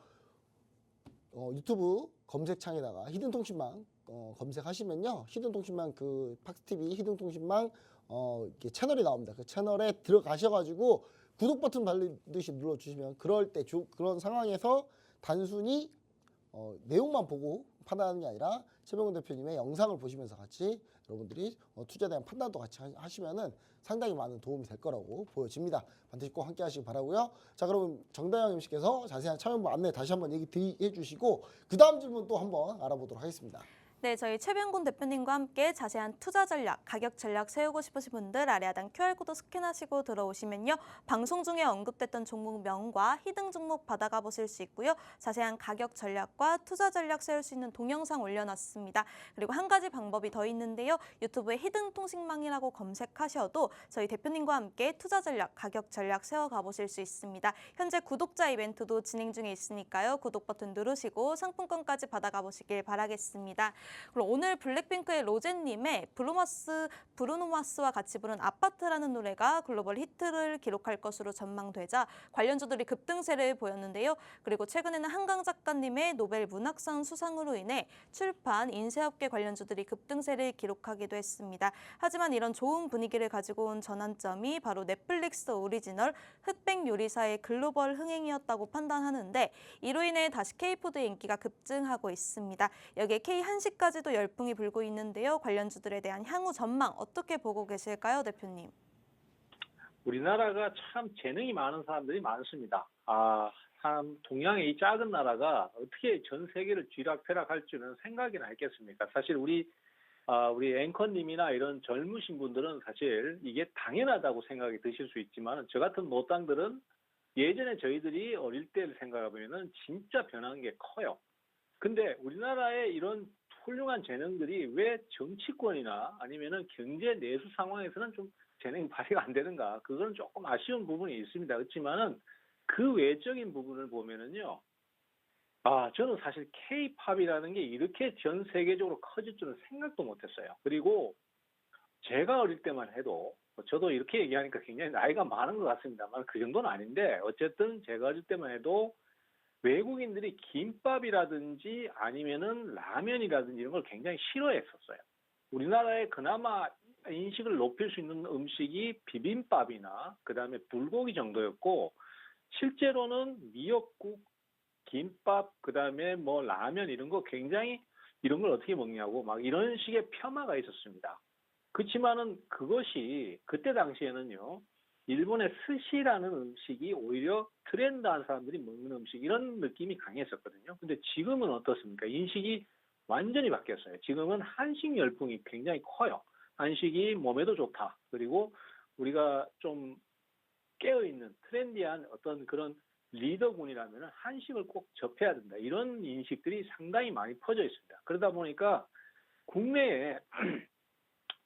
유튜브 검색창에다가 히든통신망 검색하시면요. 히든통신망 그 팍스TV 히든통신망 이렇게 채널이 나옵니다. 그 채널에 들어가셔가지고 구독 버튼 반드시 눌러주시면 그럴 때 그런 상황에서 단순히 내용만 보고 판단하는 게 아니라 최병훈 대표님의 영상을 보시면서 같이 여러분들이 투자에 대한 판단도 같이 하시면은 상당히 많은 도움이 될 거라고 보여집니다. 반드시 꼭 함께 하시기 바라고요. 자, 그럼 정다영 MC께서 자세한 참여 안내 다시 한번 얘기해 주시고 그 다음 질문 또 한번 알아보도록 하겠습니다. 네, 저희 최병곤 대표님과 함께 자세한 투자 전략, 가격 전략 세우고 싶으신 분들 아래 하단 QR코드 스캔하시고 들어오시면요. 방송 중에 언급됐던 종목명과 히든 종목 받아가 보실 수 있고요. 자세한 가격 전략과 투자 전략 세울 수 있는 동영상 올려놨습니다. 그리고 한 가지 방법이 더 있는데요. 유튜브에 히든 통신망이라고 검색하셔도 저희 대표님과 함께 투자 전략, 가격 전략 세워가 보실 수 있습니다. 현재 구독자 이벤트도 진행 중에 있으니까요. 구독 버튼 누르시고 상품권까지 받아가 보시길 바라겠습니다. 그리고 오늘 블랙핑크의 로제님의 브루노 마스와 같이 부른 아파트라는 노래가 글로벌 히트를 기록할 것으로 전망되자 관련주들이 급등세를 보였는데요. 그리고 최근에는 한강 작가님의 노벨 문학상 수상으로 인해 출판, 인쇄업계 관련주들이 급등세를 기록하기도 했습니다. 하지만 이런 좋은 분위기를 가지고 온 전환점이 바로 넷플릭스 오리지널 흑백 요리사의 글로벌 흥행이었다고 판단하는데 이로 인해 다시 K푸드의 인기가 급증하고 있습니다. 여기에 K한식까지도 열풍이 불고 있는데요. 관련주들에 대한 향후 전망 어떻게 보고 계실까요, 대표님? 우리나라가 참 재능이 많은 사람들이 많습니다. 참 동양의 이 작은 나라가 어떻게 전 세계를 쥐락펴락할 줄은 생각이나 했겠습니까? 사실 우리 앵커님이나 이런 젊으신 분들은 사실 이게 당연하다고 생각이 드실 수 있지만 저 같은 노땅들은 예전에 저희들이 어릴 때를 생각해보면 진짜 변한 게 커요. 근데 우리나라의 이런 훌륭한 재능들이 왜 정치권이나 아니면은 경제 내수 상황에서는 좀 재능이 발휘가 안 되는가? 그건 조금 아쉬운 부분이 있습니다. 그렇지만은 그 외적인 부분을 보면은요. 저는 사실 K-팝이라는 게 이렇게 전 세계적으로 커질 줄은 생각도 못했어요. 그리고 제가 어릴 때만 해도 저도 이렇게 얘기하니까 굉장히 나이가 많은 것 같습니다만 그 정도는 아닌데 어쨌든 제가 어릴 때만 해도 외국인들이 김밥이라든지 아니면은 라면이라든지 이런 걸 굉장히 싫어했었어요. 우리나라에 그나마 인식을 높일 수 있는 음식이 비빔밥이나 그다음에 불고기 정도였고 실제로는 미역국, 김밥, 그다음에 뭐 라면 이런 거 굉장히 이런 걸 어떻게 먹냐고 막 이런 식의 폄하가 있었습니다. 그렇지만은 그것이 그때 당시에는요. 일본의 스시라는 음식이 오히려 트렌드한 사람들이 먹는 음식 이런 느낌이 강했었거든요. 근데 지금은 어떻습니까? 인식이 완전히 바뀌었어요. 지금은 한식 열풍이 굉장히 커요. 한식이 몸에도 좋다. 그리고 우리가 좀 깨어있는 트렌디한 어떤 그런 리더군이라면 한식을 꼭 접해야 된다. 이런 인식들이 상당히 많이 퍼져 있습니다. 그러다 보니까 국내에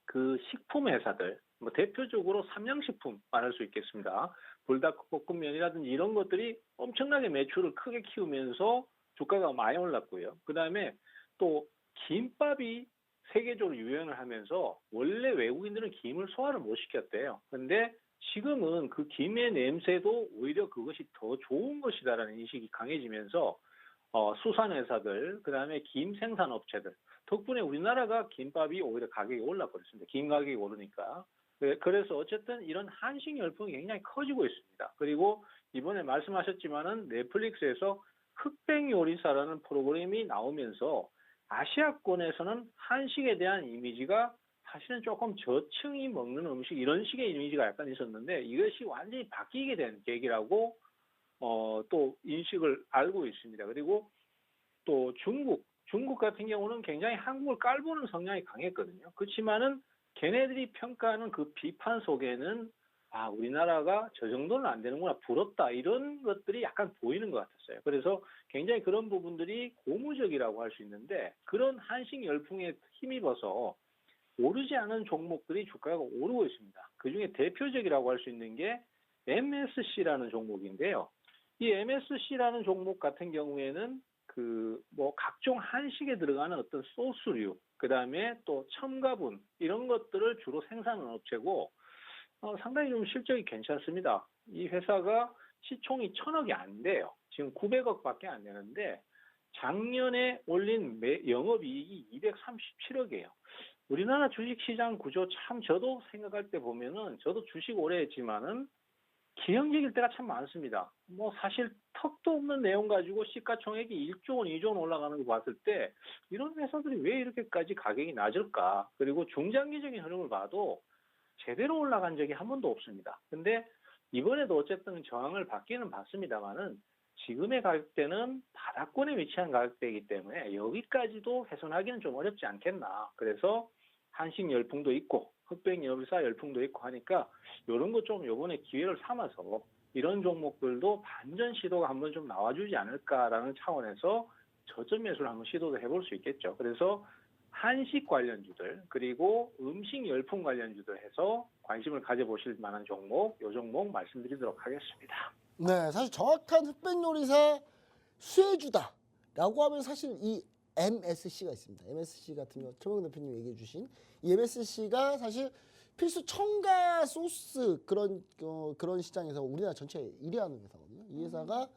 그 식품 회사들, 뭐 대표적으로 삼양식품 말할 수 있겠습니다. 불닭볶음면이라든지 이런 것들이 엄청나게 매출을 크게 키우면서 주가가 많이 올랐고요. 그 다음에 또 김밥이 세계적으로 유행을 하면서 원래 외국인들은 김을 소화를 못 시켰대요. 근데 지금은 그 김의 냄새도 오히려 그것이 더 좋은 것이다라는 인식이 강해지면서 수산회사들, 그 다음에 김 생산업체들 덕분에 우리나라가 김밥이 오히려 가격이 올라버렸습니다. 김 가격이 오르니까. 그래서 어쨌든 이런 한식 열풍이 굉장히 커지고 있습니다. 그리고 이번에 말씀하셨지만은 넷플릭스에서 흑백 요리사라는 프로그램이 나오면서 아시아권에서는 한식에 대한 이미지가 사실은 조금 저층이 먹는 음식 이런 식의 이미지가 약간 있었는데 이것이 완전히 바뀌게 된 계기라고 또 인식을 알고 있습니다. 그리고 또 중국 같은 경우는 굉장히 한국을 깔보는 성향이 강했거든요. 그렇지만은 걔네들이 평가하는 그 비판 속에는 우리나라가 저 정도는 안 되는구나, 부럽다 이런 것들이 약간 보이는 것 같았어요. 그래서 굉장히 그런 부분들이 고무적이라고 할 수 있는데 그런 한식 열풍에 힘입어서 오르지 않은 종목들이 주가가 오르고 있습니다. 그중에 대표적이라고 할 수 있는 게 MSC라는 종목인데요. 이 MSC라는 종목 같은 경우에는 각종 한식에 들어가는 어떤 소스류, 그 다음에 또 첨가분 이런 것들을 주로 생산하는 업체고 상당히 좀 실적이 괜찮습니다. 이 회사가 시총이 1,000억이 안 돼요. 지금 900억밖에 안 되는데 작년에 올린 영업이익이 237억이에요. 우리나라 주식시장 구조 참 저도 생각할 때 보면은 저도 주식 오래 했지만은 기형적일 때가 참 많습니다. 뭐 사실 턱도 없는 내용 가지고 시가총액이 1조 원, 2조 원 올라가는 거 봤을 때 이런 회사들이 왜 이렇게까지 가격이 낮을까? 그리고 중장기적인 흐름을 봐도 제대로 올라간 적이 한 번도 없습니다. 근데 이번에도 어쨌든 저항을 받기는 받습니다만은 지금의 가격대는 바닥권에 위치한 가격대이기 때문에 여기까지도 훼손하기는 좀 어렵지 않겠나. 그래서 한식 열풍도 있고 흑백 요리사 열풍도 있고 하니까 이런 거 좀 이번에 기회를 삼아서 이런 종목들도 반전 시도가 한번 좀 나와주지 않을까라는 차원에서 저점 매수를 한번 시도도 해볼 수 있겠죠. 그래서 한식 관련주들 그리고 음식 열풍 관련주들 해서 관심을 가져보실 만한 종목, 요 종목 말씀드리도록 하겠습니다. 네, 사실 정확한 흑백 요리사 수혜주다라고 하면 사실 이 MSC가 있습니다. MSC 같은 경우 최범 대표님 얘기해 주신 이 MSC가 사실 필수 첨가 소스 그런 시장에서 우리나라 전체 1위 하는 회사거든요. 이 회사가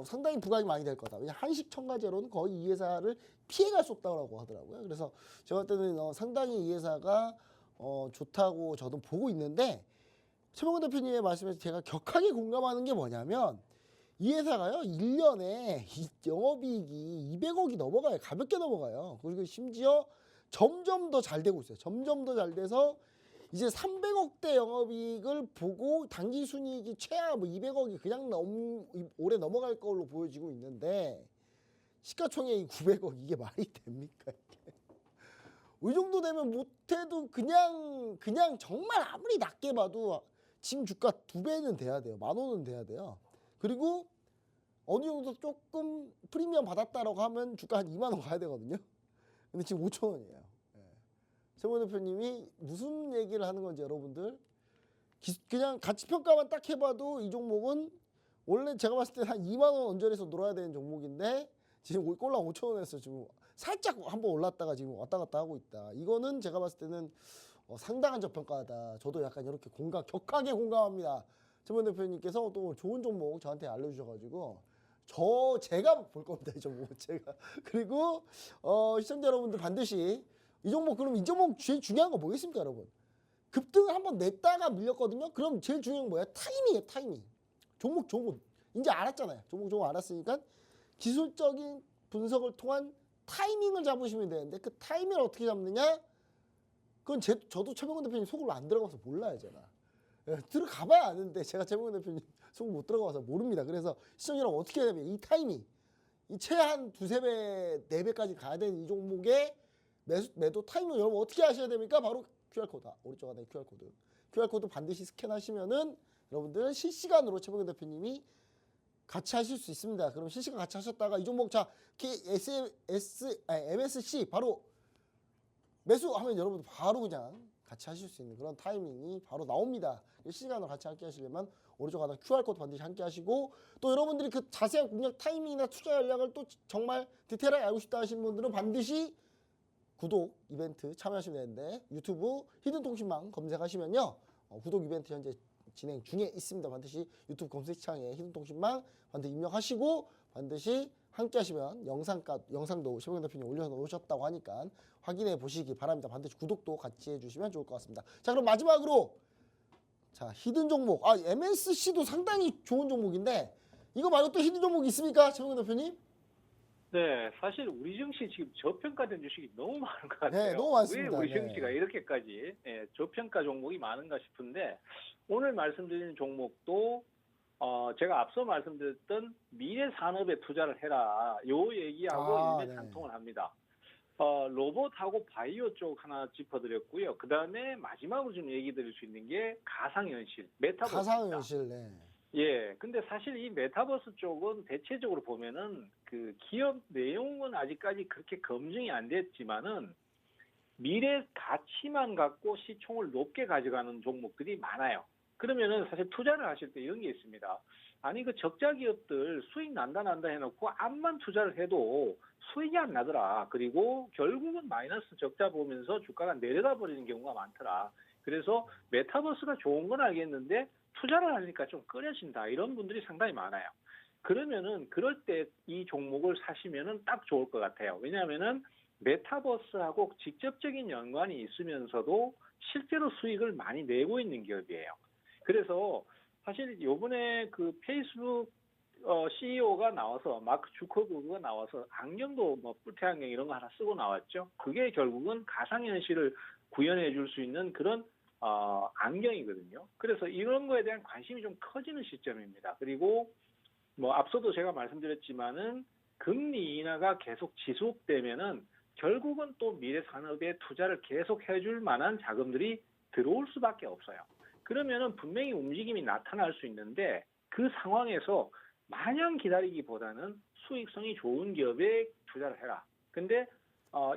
상당히 부각이 많이 될 거다. 왜냐하면 한식 첨가제로는 거의 이 회사를 피해갈 수 없다고 하더라고요. 그래서 제가 볼 때는 상당히 이 회사가 좋다고 저도 보고 있는데 최범근 대표님의 말씀에서 제가 격하게 공감하는 게 뭐냐면 이 회사가요 1년에 영업이익이 200억이 넘어가요. 가볍게 넘어가요. 그리고 심지어 점점 더 잘 되고 있어요. 점점 더 잘 돼서 이제 300억대 영업이익을 보고 당기순이익이 최하 200억이 그냥 올해 넘어갈 걸로 보여지고 있는데 시가총액이 900억 이게 말이 됩니까? 이게? 이 정도 되면 못해도 그냥 정말 아무리 낮게 봐도 지금 주가 2배는 돼야 돼요. 10,000원은 돼야 돼요. 그리고 어느 정도 조금 프리미엄 받았다라고 하면 주가 한 2만 원 가야 되거든요. 근데 지금 5,000원이에요. 최범근 대표님이 무슨 얘기를 하는 건지 여러분들 그냥 가치평가만 딱 해봐도 이 종목은 원래 제가 봤을 때 한 2만 원 언저리에서 놀아야 되는 종목인데 지금 꼴랑 5,000원에서 지금 살짝 한번 올랐다가 지금 왔다 갔다 하고 있다. 이거는 제가 봤을 때는 상당한 저평가다. 저도 약간 이렇게 격하게 공감합니다. 최범근 대표님께서 또 좋은 종목 저한테 알려주셔가지고 제가 볼 겁니다. 이 종목 제가. 그리고 시청자 여러분들 반드시 이 종목 그럼 이 종목 제일 중요한 거 뭐겠습니까, 여러분? 급등을 한번 냈다가 밀렸거든요. 그럼 제일 중요한 건 뭐야? 타이밍이에요, 타이밍. 종목 이제 알았잖아요. 종목 알았으니까 기술적인 분석을 통한 타이밍을 잡으시면 되는데 그 타이밍을 어떻게 잡느냐? 그건 저도 최병근 대표님 속으로 안 들어가서 몰라요, 제가. 예, 들어가봐야 아는데 제가 최병근 대표님 속으로 못 들어가서 모릅니다. 그래서 시청자 여러분 어떻게 해야 되면 이 타이밍, 이 최한 2~3배, 4배까지 가야 되는 이 종목의 매도 타이밍 여러분 어떻게 하셔야 됩니까? 바로 QR코드, 오른쪽 하단에 QR코드. QR코드 반드시 스캔하시면은 여러분들 실시간으로 최병근 대표님이 같이 하실 수 있습니다. 그럼 실시간 같이 하셨다가 이 종목 MSC 바로 매수하면 여러분들 바로 그냥 같이 하실 수 있는 그런 타이밍이 바로 나옵니다. 실시간으로 같이 함께 하시려면 오른쪽 하단 QR코드 반드시 함께 하시고 또 여러분들이 그 자세한 공략 타이밍이나 투자 전략을 또 정말 디테일하게 알고 싶다 하시는 분들은 반드시 구독 이벤트 참여하시면 되는데 유튜브 히든통신망 검색하시면요. 구독 이벤트 현재 진행 중에 있습니다. 반드시 유튜브 검색창에 히든통신망 반드시 입력하시고 반드시 함께 하시면 영상도 최병근 대표님 올려놓으셨다고 하니까 확인해 보시기 바랍니다. 반드시 구독도 같이 해주시면 좋을 것 같습니다. 자, 그럼 마지막으로 자 히든 종목 MSC도 상당히 좋은 종목인데 이거 말고 또 히든 종목이 있습니까? 최병근 대표님? 네, 사실 우리 증시 지금 저평가된 주식이 너무 많은 것 같아요. 네, 너무 많습니다. 왜 우리 네. 증시가 이렇게까지 저평가 종목이 많은가 싶은데 오늘 말씀드리는 종목도 제가 앞서 말씀드렸던 미래 산업에 투자를 해라. 요 얘기하고 일대 상통을 합니다. 로봇하고 바이오 쪽 하나 짚어드렸고요. 그 다음에 마지막으로 좀 얘기 드릴 수 있는 게 가상현실, 메타버스입니다. 가상현실, 네. 예, 근데 사실 이 메타버스 쪽은 대체적으로 보면은 그 기업 내용은 아직까지 그렇게 검증이 안 됐지만은 미래 가치만 갖고 시총을 높게 가져가는 종목들이 많아요. 그러면은 사실 투자를 하실 때 이런 게 있습니다. 아니 그 적자 기업들 수익 난다 해놓고 암만 투자를 해도 수익이 안 나더라. 그리고 결국은 마이너스 적자 보면서 주가가 내려가 버리는 경우가 많더라. 그래서 메타버스가 좋은 건 알겠는데 투자를 하니까 좀 꺼려진다. 이런 분들이 상당히 많아요. 그러면은 그럴 때 이 종목을 사시면은 딱 좋을 것 같아요. 왜냐하면은 메타버스하고 직접적인 연관이 있으면서도 실제로 수익을 많이 내고 있는 기업이에요. 그래서 사실 요번에 그 페이스북 CEO가 나와서 마크 주커버그가 나와서 안경도 뭐 뿔테 안경 이런 거 하나 쓰고 나왔죠. 그게 결국은 가상현실을 구현해 줄 수 있는 그런 안경이거든요. 그래서 이런 거에 대한 관심이 좀 커지는 시점입니다. 그리고 뭐 앞서도 제가 말씀드렸지만은 금리 인하가 계속 지속되면은 결국은 또 미래 산업에 투자를 계속 해줄 만한 자금들이 들어올 수밖에 없어요. 그러면은 분명히 움직임이 나타날 수 있는데 그 상황에서 마냥 기다리기보다는 수익성이 좋은 기업에 투자를 해라. 근데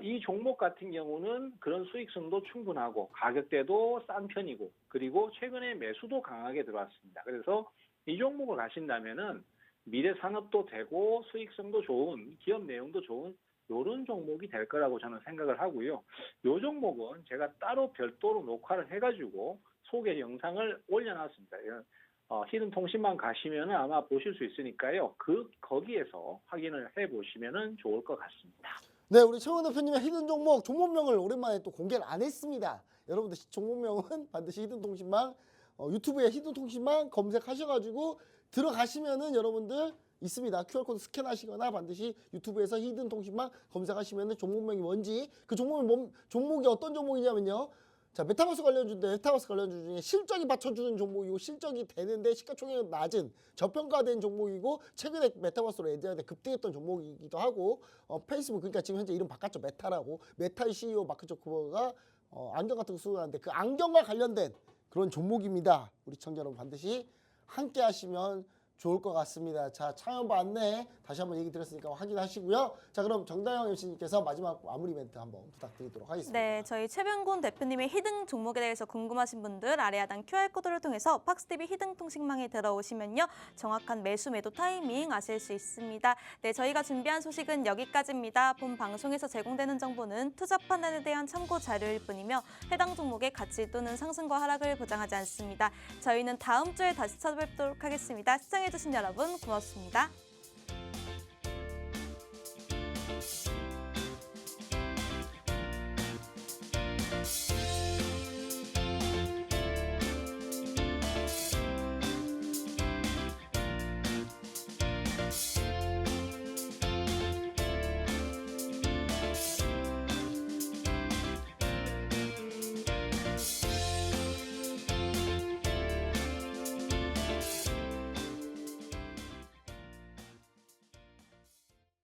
이 종목 같은 경우는 그런 수익성도 충분하고 가격대도 싼 편이고 그리고 최근에 매수도 강하게 들어왔습니다. 그래서 이 종목을 가신다면은 미래 산업도 되고 수익성도 좋은 기업 내용도 좋은 이런 종목이 될 거라고 저는 생각을 하고요. 이 종목은 제가 따로 별도로 녹화를 해가지고 소개 영상을 올려놨습니다. 히든통신망 가시면 아마 보실 수 있으니까요. 거기에서 확인을 해보시면 좋을 것 같습니다. 네, 우리 최원 대표님의 히든 종목명을 오랜만에 또 공개를 안 했습니다. 여러분들 종목명은 반드시 히든통신망 유튜브에 히든통신망 검색하셔가지고 들어가시면은 여러분들 있습니다. QR코드 스캔하시거나 반드시 유튜브에서 히든통신망 검색하시면은 종목명이 뭔지 그 종목이 어떤 종목이냐면요. 자, 메타버스 관련주인데 메타버스 관련주 중에 실적이 받쳐주는 종목이고 실적이 되는데 시가총액은 낮은 저평가된 종목이고 최근에 메타버스로 엔젤한테 급등했던 종목이기도 하고 페이스북 그러니까 지금 현재 이름 바꿨죠. 메타라고. 메타의 CEO 마크 저커버가 안경 같은 거 쓰고 하는데 그 안경과 관련된 그런 종목입니다. 우리 시청자 여러분 반드시 함께 하시면 좋을 것 같습니다. 자, 참여번 안내 다시 한번 얘기 드렸으니까 확인하시고요. 자, 그럼 정다영 MC님께서 마지막 마무리 멘트 한번 부탁드리도록 하겠습니다. 네, 저희 최병곤 대표님의 히든 종목에 대해서 궁금하신 분들 아래 하단 QR코드를 통해서 팍스TV 히든 통신망에 들어오시면요. 정확한 매수 매도 타이밍 아실 수 있습니다. 네, 저희가 준비한 소식은 여기까지입니다. 본 방송에서 제공되는 정보는 투자 판단에 대한 참고 자료일 뿐이며 해당 종목의 가치 또는 상승과 하락을 보장하지 않습니다. 저희는 다음 주에 다시 찾아뵙도록 하겠습니다. 시청해주신 여러분 고맙습니다.